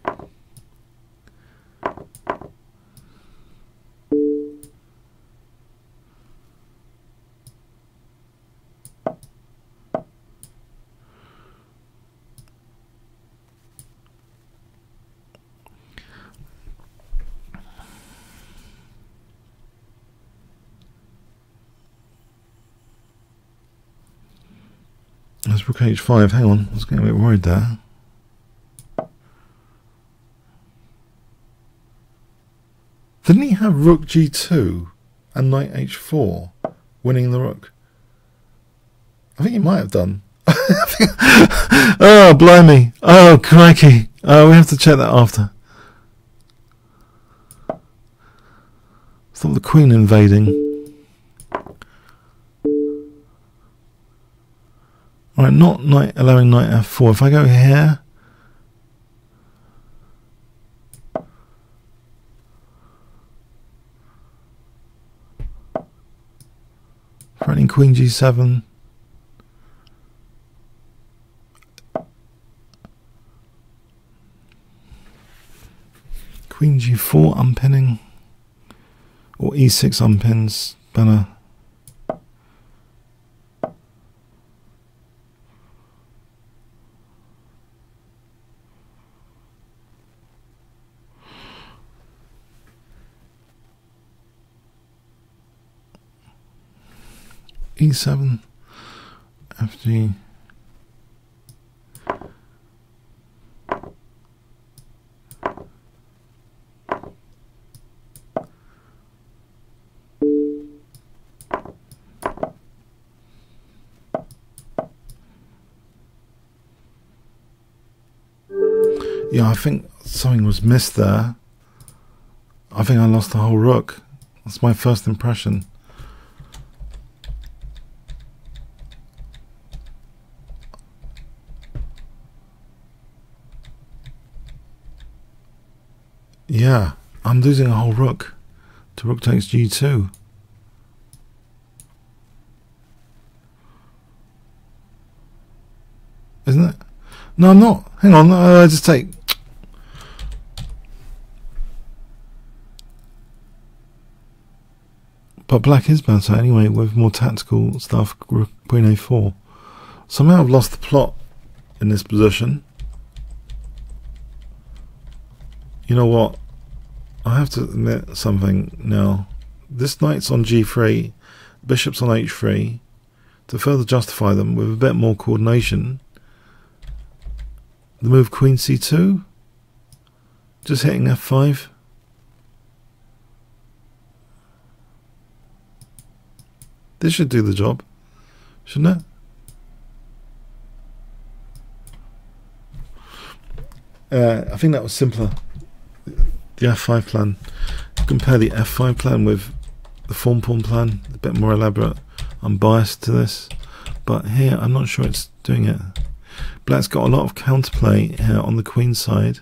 That's rook h5. Hang on, I was getting a bit worried there. Didn't he have rook g2 and knight h4 winning the rook? I think he might have done. Oh, blimey. Oh, crikey. Oh, we have to check that after. I thought the queen invading. Alright, not allowing knight f4. If I go here, threatening queen g7. Queen g4 unpinning, or e6 unpins. Better. e7, fg. Yeah, I think something was missed there. I think I lost the whole rook. That's my first impression. Yeah, I'm losing a whole rook to rook takes g2. Isn't it? No, I'm not. Hang on, I just take. But black is better anyway with more tactical stuff. Queen a4. Somehow I've lost the plot in this position. You know what? I have to admit something now. This knight's on g3, bishop's on h3. To further justify them with a bit more coordination, the move queen c2, just hitting f5. This should do the job. shouldn't it? I think that was simpler. The F5 plan. Compare the F5 plan with the form pawn plan. A bit more elaborate. I'm biased to this, but here I'm not sure it's doing it. Black's got a lot of counterplay here on the queen side.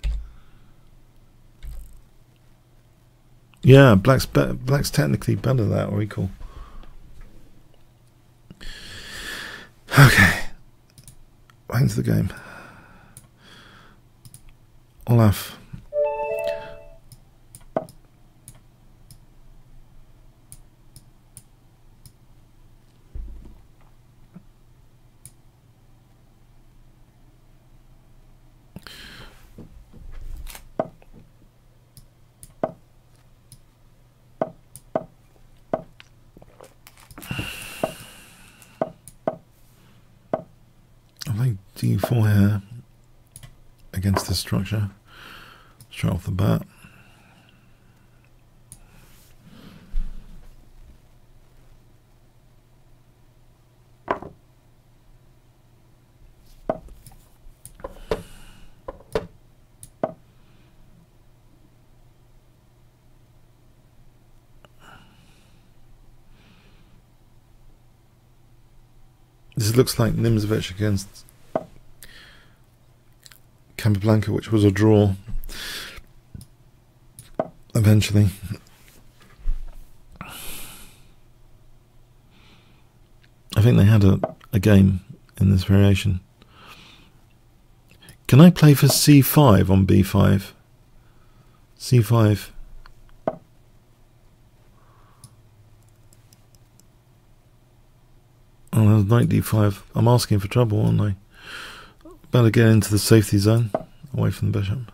Yeah, black's technically better than that, or equal. Okay, back into the game. Olaf. D4 here against this structure straight off the bat. This looks like Nimzovich against Capablanca, which was a draw eventually. I think they had a game in this variation. Can I play for C5 on B5? C5. Oh, that was knight D5. I'm asking for trouble, aren't I? Better get into the safety zone, away from the bishop.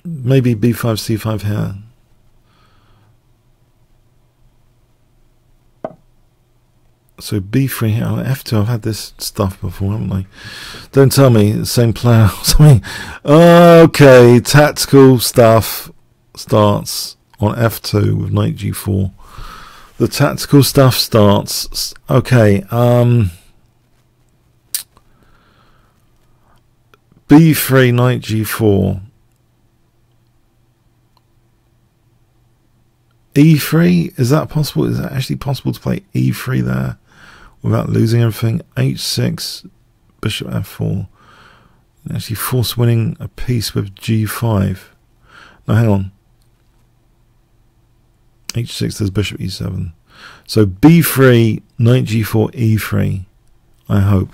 Maybe B5, C5 here. So B3 here, F2, I've had this stuff before, haven't I? Don't tell me, the same player or something. Okay, tactical stuff starts on F2 with knight G4. The tactical stuff starts. Okay, B3, knight G4. E3, is that possible? Is it actually possible to play E3 there without losing everything? H6, bishop F4. Actually force winning a piece with G5. No, hang on. H6, there's bishop E7. So B3, knight G4, E3. I hope.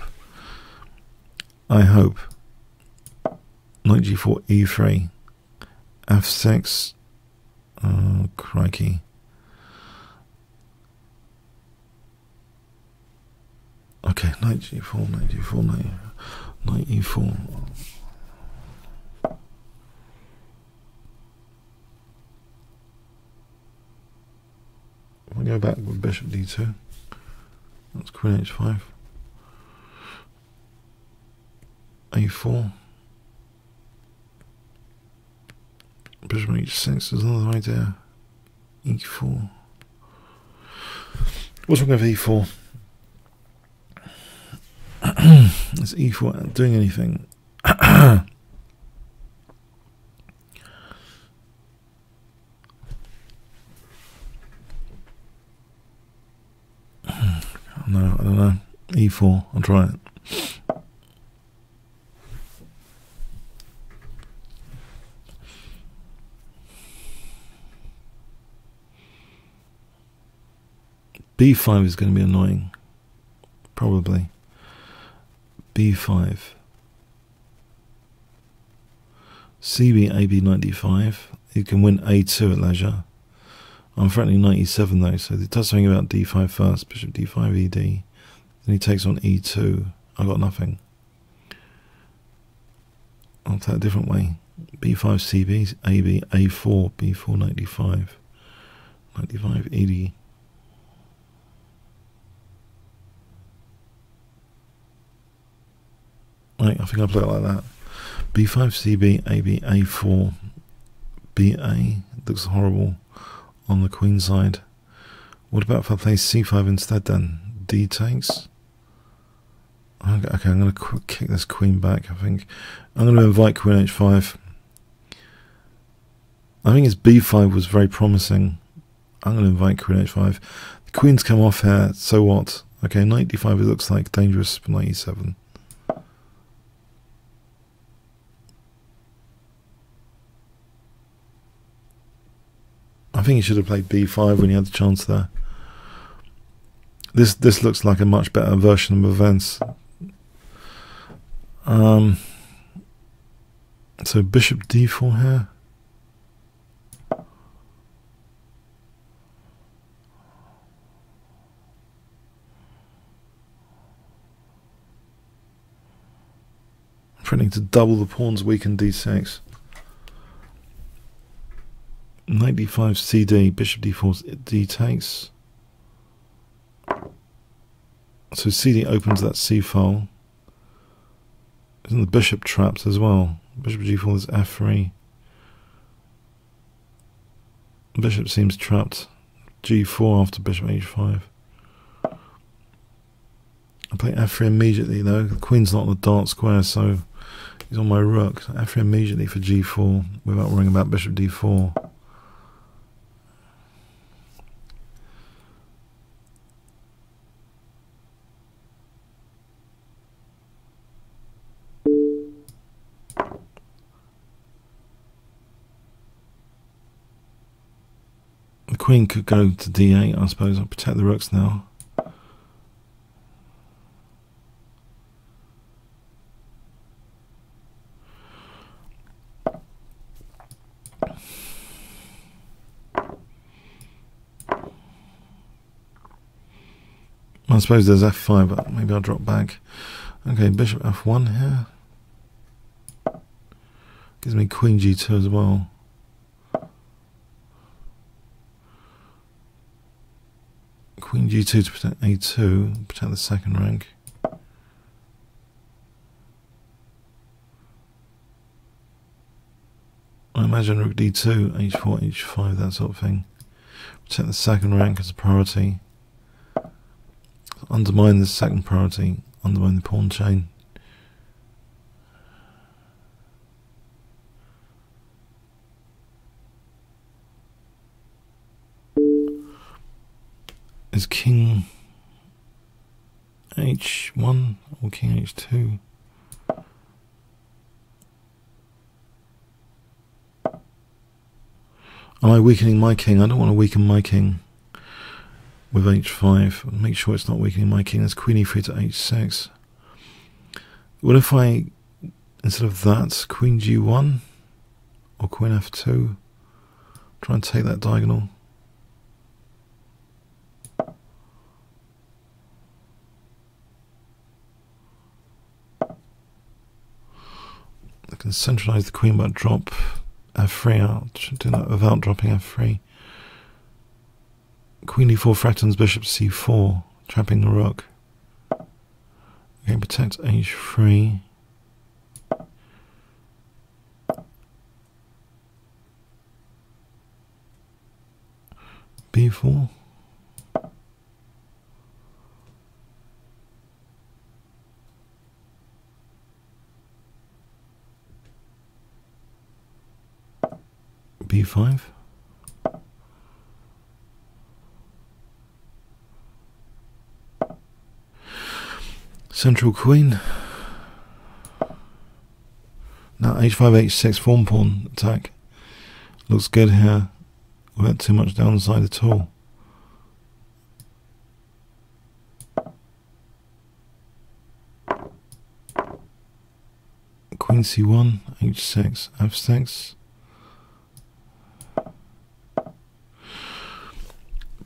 Knight G4, E3. F6. Oh, crikey. Okay, knight G4, knight G4, knight E4. We'll go back with bishop D2. That's queen H5. A4. Bishop H6 is another idea. E4. What's wrong with E4? Is E4 doing anything? No, I don't know. E4, I'll try it. B5 is going to be annoying. Probably. B5. CB, AB, knight D5. You can win A2 at leisure. I'm threatening knight E7 though, so it does something about D5 first. Bishop D5, ED. Then he takes on E2. I got nothing. I'll play it a different way. B5, CB, AB, A4, B4, knight D5. Knight D5, ED. Right, I think I'll play it like that. B5, CB, AB, A4, BA. It looks horrible on the queen side. What about if I play c5 instead then? D takes. Okay, I'm going to kick this queen back, I think. I'm going to invite queen h5. I think his b5 was very promising. I'm going to invite queen h5. The queen's come off here, so what? Okay, knight d5 it looks like dangerous for knight e7. I think he should have played b5 when he had the chance there. This looks like a much better version of events. So bishop d4 here. Threatening to double the pawns, weaken d6. Knight d5 cd, bishop d4 d takes. So cd opens that c file. Isn't the bishop trapped as well? Bishop g4 is f3. Bishop seems trapped. g4 after bishop h5. I play f3 immediately though. The queen's not on the dark square, so he's on my rook. So f3 immediately for g4 without worrying about bishop d4. The queen could go to d8, I suppose. I'll protect the rooks now. I suppose there's f5, but maybe I'll drop back. Okay, bishop f1 here. Gives me queen g2 as well. Queen g2 to protect a2, protect the second rank. I imagine rook d2, h4, h5, that sort of thing. Protect the second rank as a priority. Undermine the second priority, undermine the pawn chain. Is king h1 or king h2? Am I weakening my king? I don't want to weaken my king with h5. Make sure it's not weakening my king. There's queen e3 to h6. What if I, instead of that, queen g1 or queen f2, try and take that diagonal? I can centralize the queen but drop f3 out. Should do that without dropping f3. Queen e4 threatens bishop c4, trapping the rook. Okay, protect h3. b4. b5. Central queen. Now h5, h6 form pawn attack. Looks good here, without too much downside at all. Queen c1, h6, f6.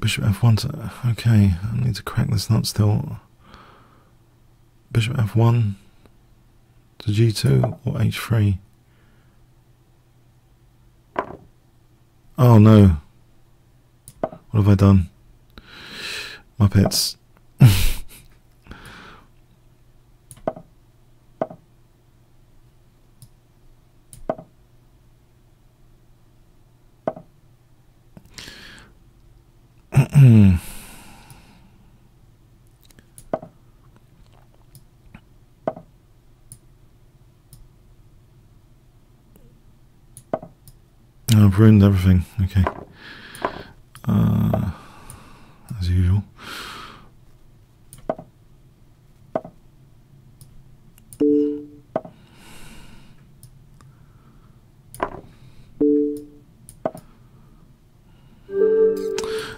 Bishop f1 to, okay, I need to crack this nut still. Bishop f1 to g2 or h3. Oh no. What have I done? Muppets. I've ruined everything. Okay. As usual.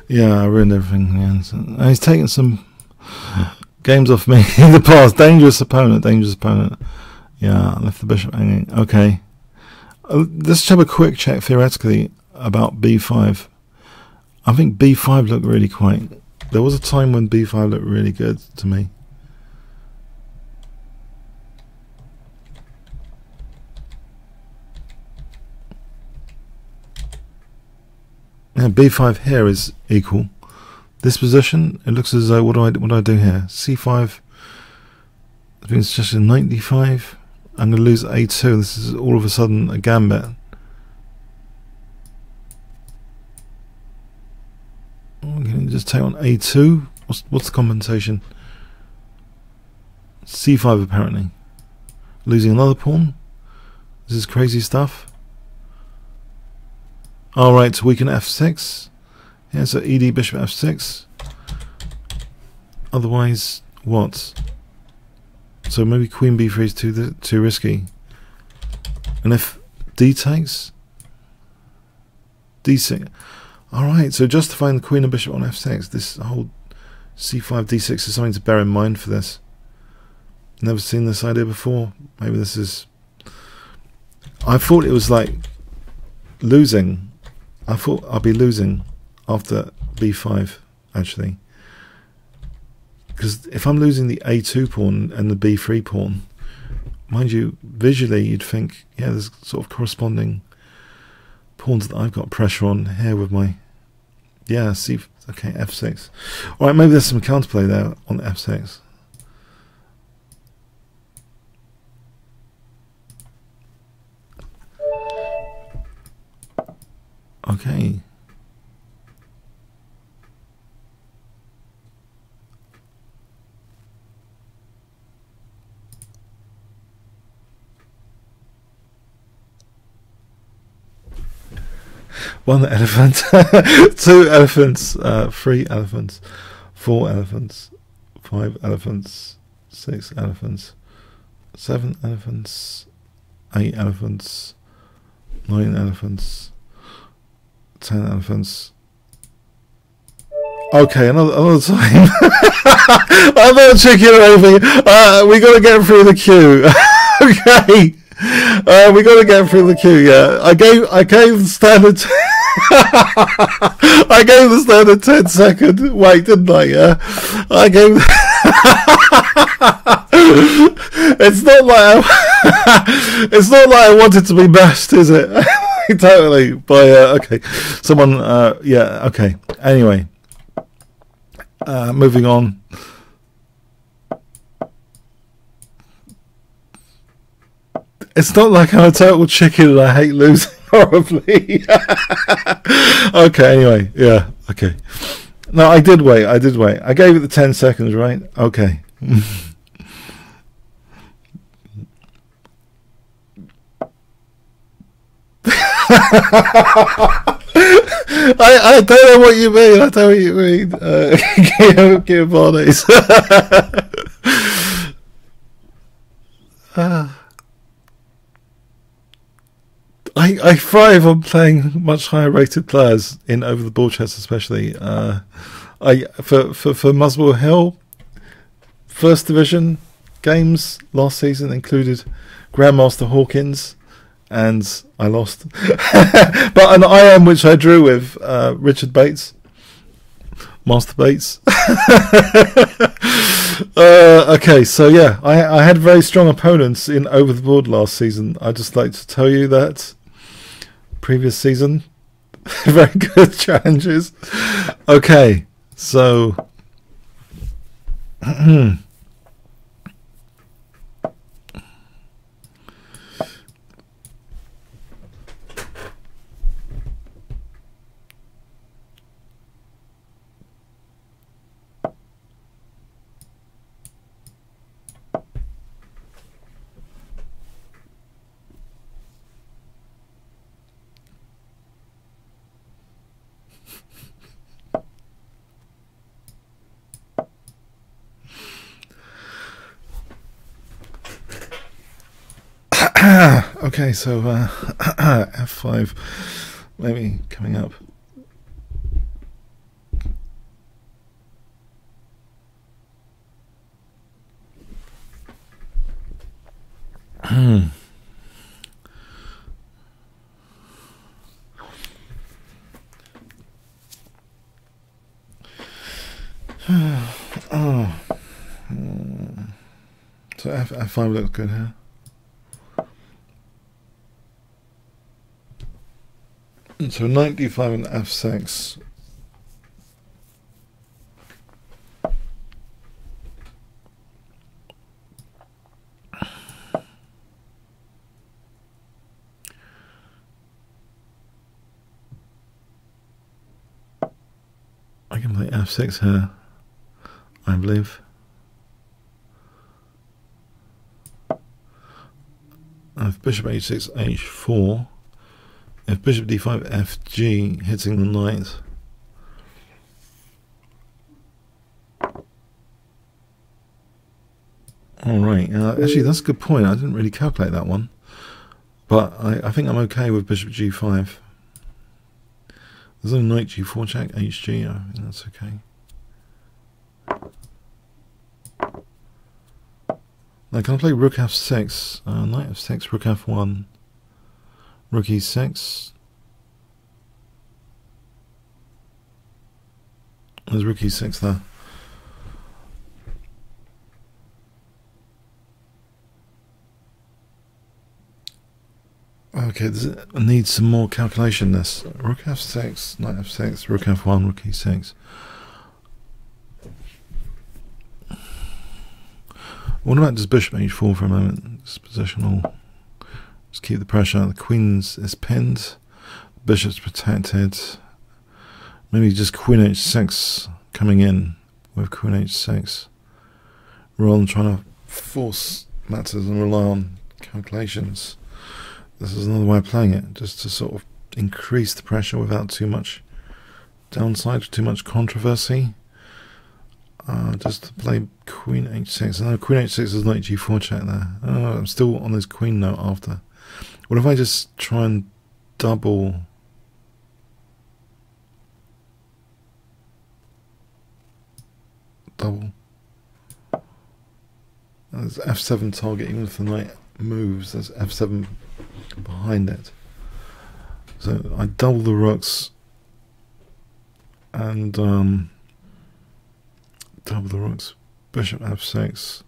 Yeah, I ruined everything. Yeah. So, he's taken some games off me in the past. Dangerous opponent. Yeah, I left the bishop hanging. Okay. Let's have a quick check theoretically about b5. I think b5 looked really quite... There was a time when b5 looked really good to me. Yeah, b5 here is equal. This position, it looks as though, what do I do here? c5, I think it's just a 95. I'm going to lose a2. This is all of a sudden a gambit. I'm going to just take on a2. What's the compensation? c5 apparently. Losing another pawn. This is crazy stuff. Alright, to weaken f6. Yeah, so ed bishop f6. Otherwise, what? So maybe queen b3 is too risky. And if d takes, d6. Alright, so justifying the queen and bishop on f6. This whole c5 d6 is something to bear in mind for this. Never seen this idea before. Maybe this is... I thought it was like losing. I thought I'd be losing after b5, actually. Because if I'm losing the a2 pawn and the b3 pawn, mind you, visually you'd think, yeah, there's sort of corresponding pawns that I've got pressure on here with my... Yeah, see, okay, f6. Alright, maybe there's some counterplay there on f6. Okay. One elephant, 2 elephants, 3 elephants, 4 elephants, 5 elephants, 6 elephants, 7 elephants, 8 elephants, 9 elephants, 10 elephants. Okay, another time. I'm not checking anything. We got to get through the queue. Okay. We got to get through the queue. Yeah, I gave the standard. I gave the standard 10-second wait, didn't I? Yeah, I gave. It's not like it's not like I wanted to be bashed, is it? Totally. By okay, someone. Yeah. Okay. Anyway, moving on. It's not like I'm a total chicken and I hate losing horribly. Okay, anyway, yeah, okay. No, I did wait. I gave it the 10 seconds, right? Okay. I don't know what you mean. I don't know what you mean. Give bodies. I thrive on playing much higher rated players in over the board chess, especially. For Muswell Hill, first division games last season included Grandmaster Hawkins, and I lost. But an IM which I drew with Richard Bates, Master Bates. Okay, so yeah, I had very strong opponents in over the board last season. I'd just like to tell you that previous season, very good challenges. Okay, so Okay, so f5 maybe coming up. So f5 looks good here. So knight d5 and f6. I can play f6 here, I believe. If bishop h6, h4. If bishop d5, fg, hitting the knight. Alright, actually that's a good point. I didn't really calculate that one. But I think I'm okay with bishop g5. There's no knight g4 check, hg, I think that's okay. Now can I play rook f6, knight f6, rook f1, rook e6. There's rook e6 there. Okay, I need some more calculation this. Rook f6, knight f6, rook f1, rook e6. What about just bishop h4 for a moment? Just positional. Just keep the pressure. The queen's is pinned. Bishop's protected. Maybe just queen h6 coming in with queen h6. Rather than trying to force matters and rely on calculations. This is another way of playing it, just to sort of increase the pressure without too much downside, too much controversy. Just to play queen h6. I know queen h6 is knight g4 check there. Oh, I'm still on this queen note after. What if I just try and double? There's f7 target, even if the knight moves, there's f7 behind it. So I double the rooks and double the rooks, bishop f6.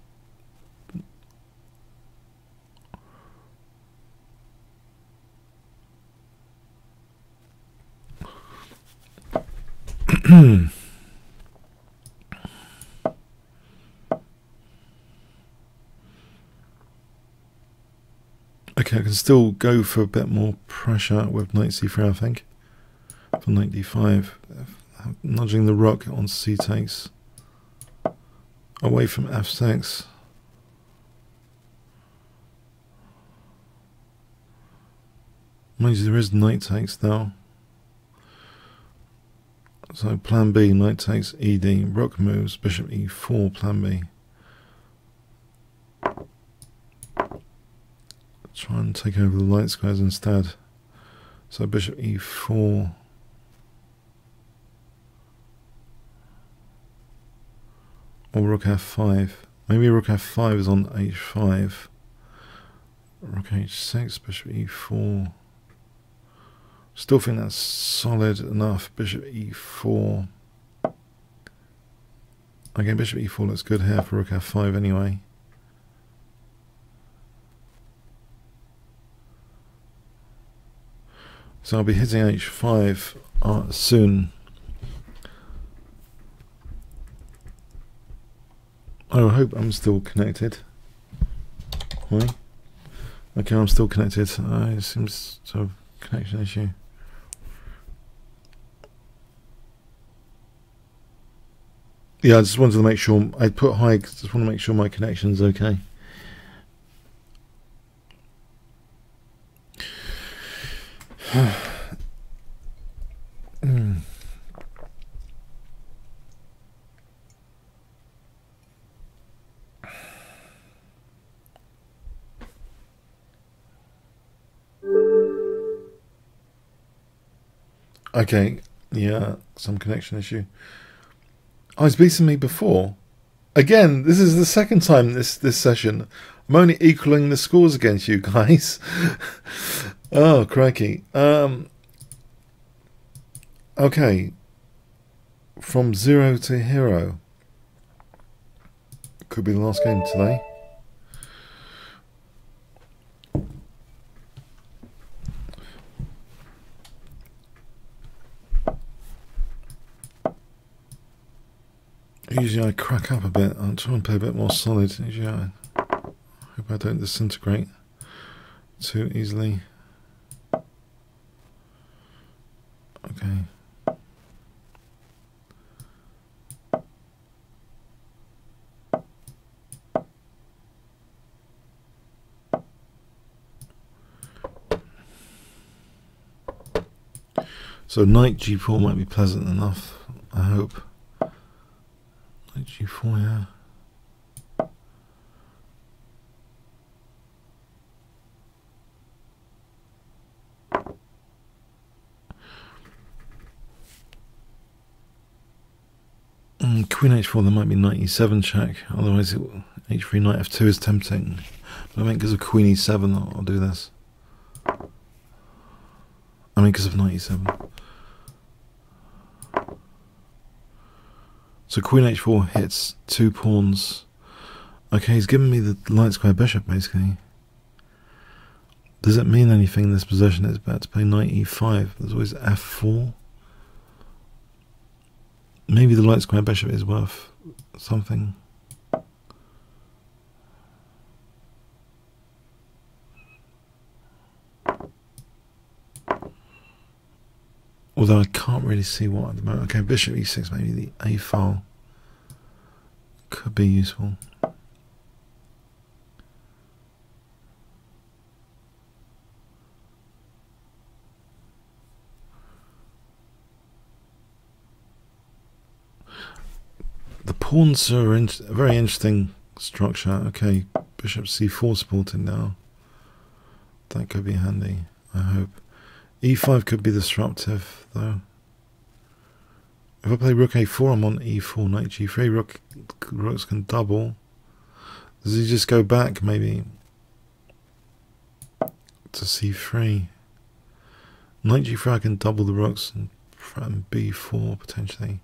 Okay, I can still go for a bit more pressure with knight c3, I think. For knight d5, nudging the rook on c takes away from f6. Maybe there is knight takes though. So plan B, knight takes ed, rook moves, bishop e4, plan B. Try and take over the light squares instead. So bishop e4. Or rook f5. Maybe rook f5 is on h5. Rook h6, bishop e4. Still think that's solid enough. Bishop e4. Okay, bishop e4 looks good here for rook f5 anyway. So I'll be hitting h5 soon. Oh, I hope I'm still connected. Why? Okay, I'm still connected. It seems to have a connection issue. Yeah, I just wanted to make sure. I put high because I just want to make sure my connection's okay. Okay, yeah, some connection issue. Oh, he's beaten me before. Again, this is the second time this session. I'm only equaling the scores against you guys. Oh, crikey. Okay. From 0 to hero. Could be the last game today. Usually I crack up a bit. I'll try and play a bit more solid. Usually I hope I don't disintegrate too easily. Okay. So knight g4 might be pleasant enough, I hope. Knight g4, yeah. Queen h4, there might be knight e7 check, otherwise h3 knight f2 is tempting. But I mean, because of queen e7, I'll do this. I mean, because of knight e7. So queen h4 hits 2 pawns. Okay, he's given me the light square bishop, basically. Does it mean anything in this position? It's better to play knight e5. There's always f4. Maybe the light square bishop is worth something. Although I can't really see what at the moment. Okay, bishop e6, maybe the a file could be useful. The pawns are a very interesting structure. Okay, bishop c4 supported now. That could be handy, I hope. e5 could be disruptive, though. If I play rook a4, I'm on e4, knight g3. Rooks can double. Does he just go back, maybe, to c3? Knight g3, I can double the rooks and threaten b4, potentially.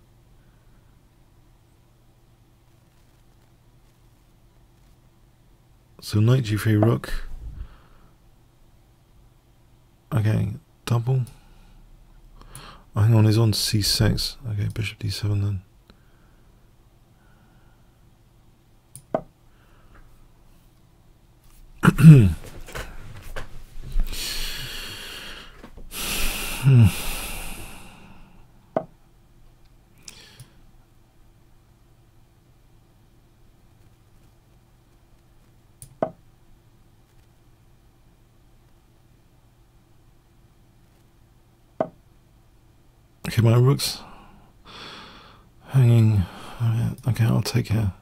So knight g3 rook. Okay, double. Oh, hang on, he's on c6. Okay, bishop d7 then. Okay, my rook's hanging. Okay, I'll take here.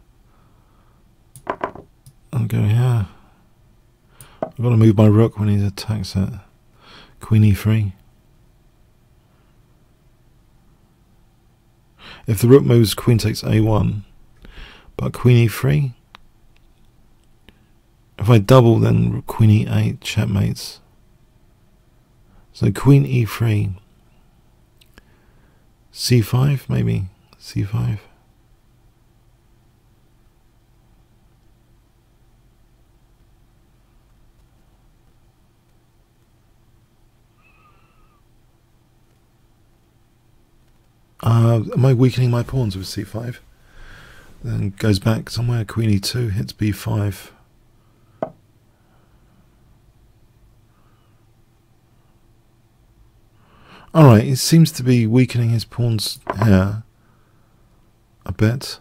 I'll go here. I've got to move my rook when he attacks it. Queen e3. If the rook moves, queen takes a1. But queen e3. If I double, then queen e8 checkmates. So queen e3. c5, maybe. c5. Am I weakening my pawns with c5? Then goes back somewhere. Queen e2 hits b5. Alright, he seems to be weakening his pawns here a bit.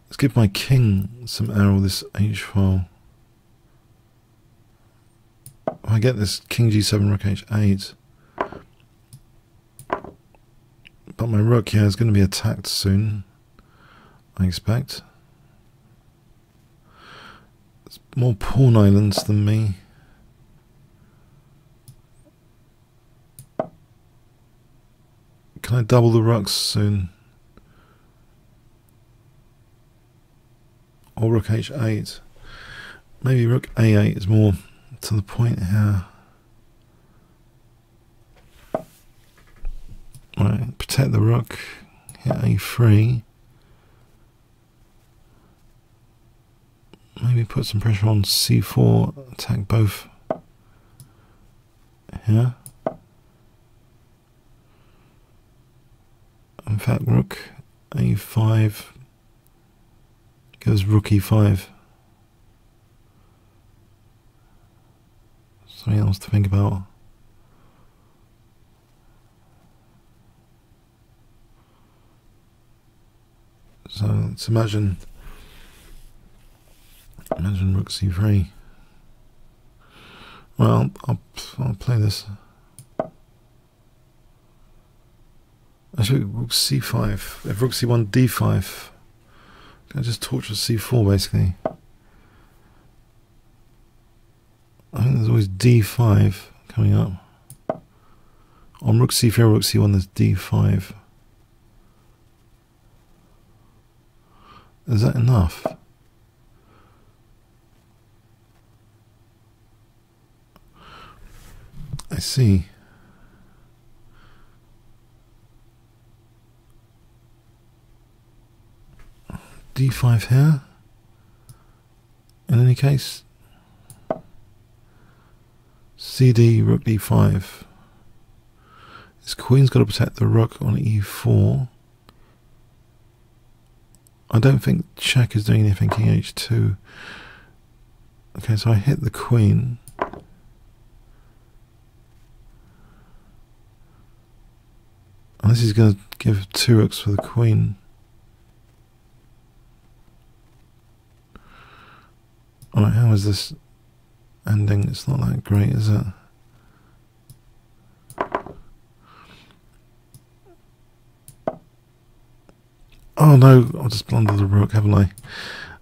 Let's give my king some air with this h file. If I get this king g7, rook h8. But my rook here is going to be attacked soon, I expect. It's more pawn islands than me. Can I double the rooks soon? Or rook h8. Maybe rook a8 is more to the point here. Right, protect the rook. Hit a3. Maybe put some pressure on c4. Attack both here. In fact, rook a5 goes rook e5. Something else to think about. So let's imagine rook c3. Well, I'll play this. Actually, rook c5. If rook c1, d5. I just torture c4 basically. I think there's always d5 coming up. On rook c3 or rook c1 there's d5. Is that enough? I see. d5 here. In any case, cd, rook d5. This queen's got to protect the rook on e4. I don't think check is doing anything. King h2. Okay, so I hit the queen. And this is going to give 2 rooks for the queen. Alright, how is this ending? It's not that great, is it? Oh no, I've just blundered the rook, haven't I?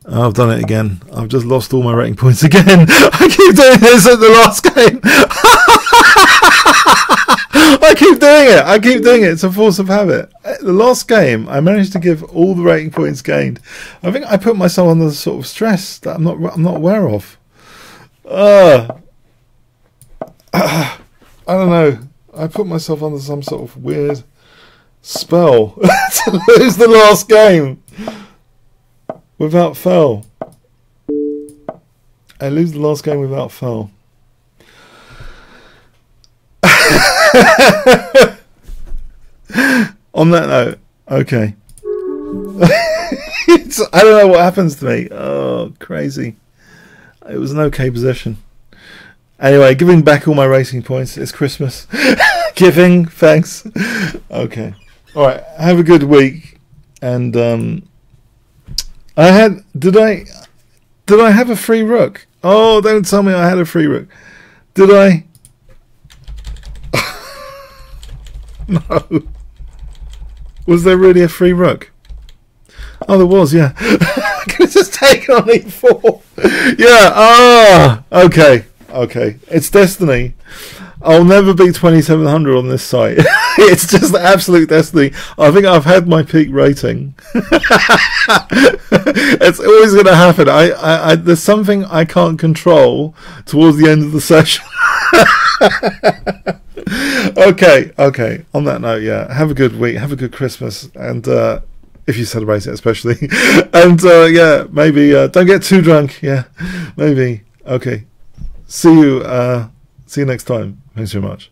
I've done it again. I've just lost all my rating points again. I keep doing this at the last game. I keep doing it. It's a force of habit. The last game, I managed to give all the rating points gained. I think I put myself under the sort of stress that I'm not aware of. I don't know. I put myself under some sort of weird spell to lose the last game without fail. I lose the last game without fail. On that note, okay. I don't know what happens to me. Oh, crazy. It was an okay position. Anyway, giving back all my racing points. It's Christmas. Giving, thanks. Okay. Alright, have a good week. And did I have a free rook? Oh, don't tell me I had a free rook. Did I? No. Was there really a free rook? Oh, there was, yeah. I could have just taken on e4. Yeah, okay. Okay. It's destiny. I'll never be 2700 on this site. It's just absolute destiny. I think I've had my peak rating. It's always going to happen. There's something I can't control towards the end of the session. Okay. On that note, yeah. Have a good week. Have a good Christmas, and if you celebrate it, especially. And yeah, maybe don't get too drunk. Yeah, maybe. Okay. See you next time. Thanks very much.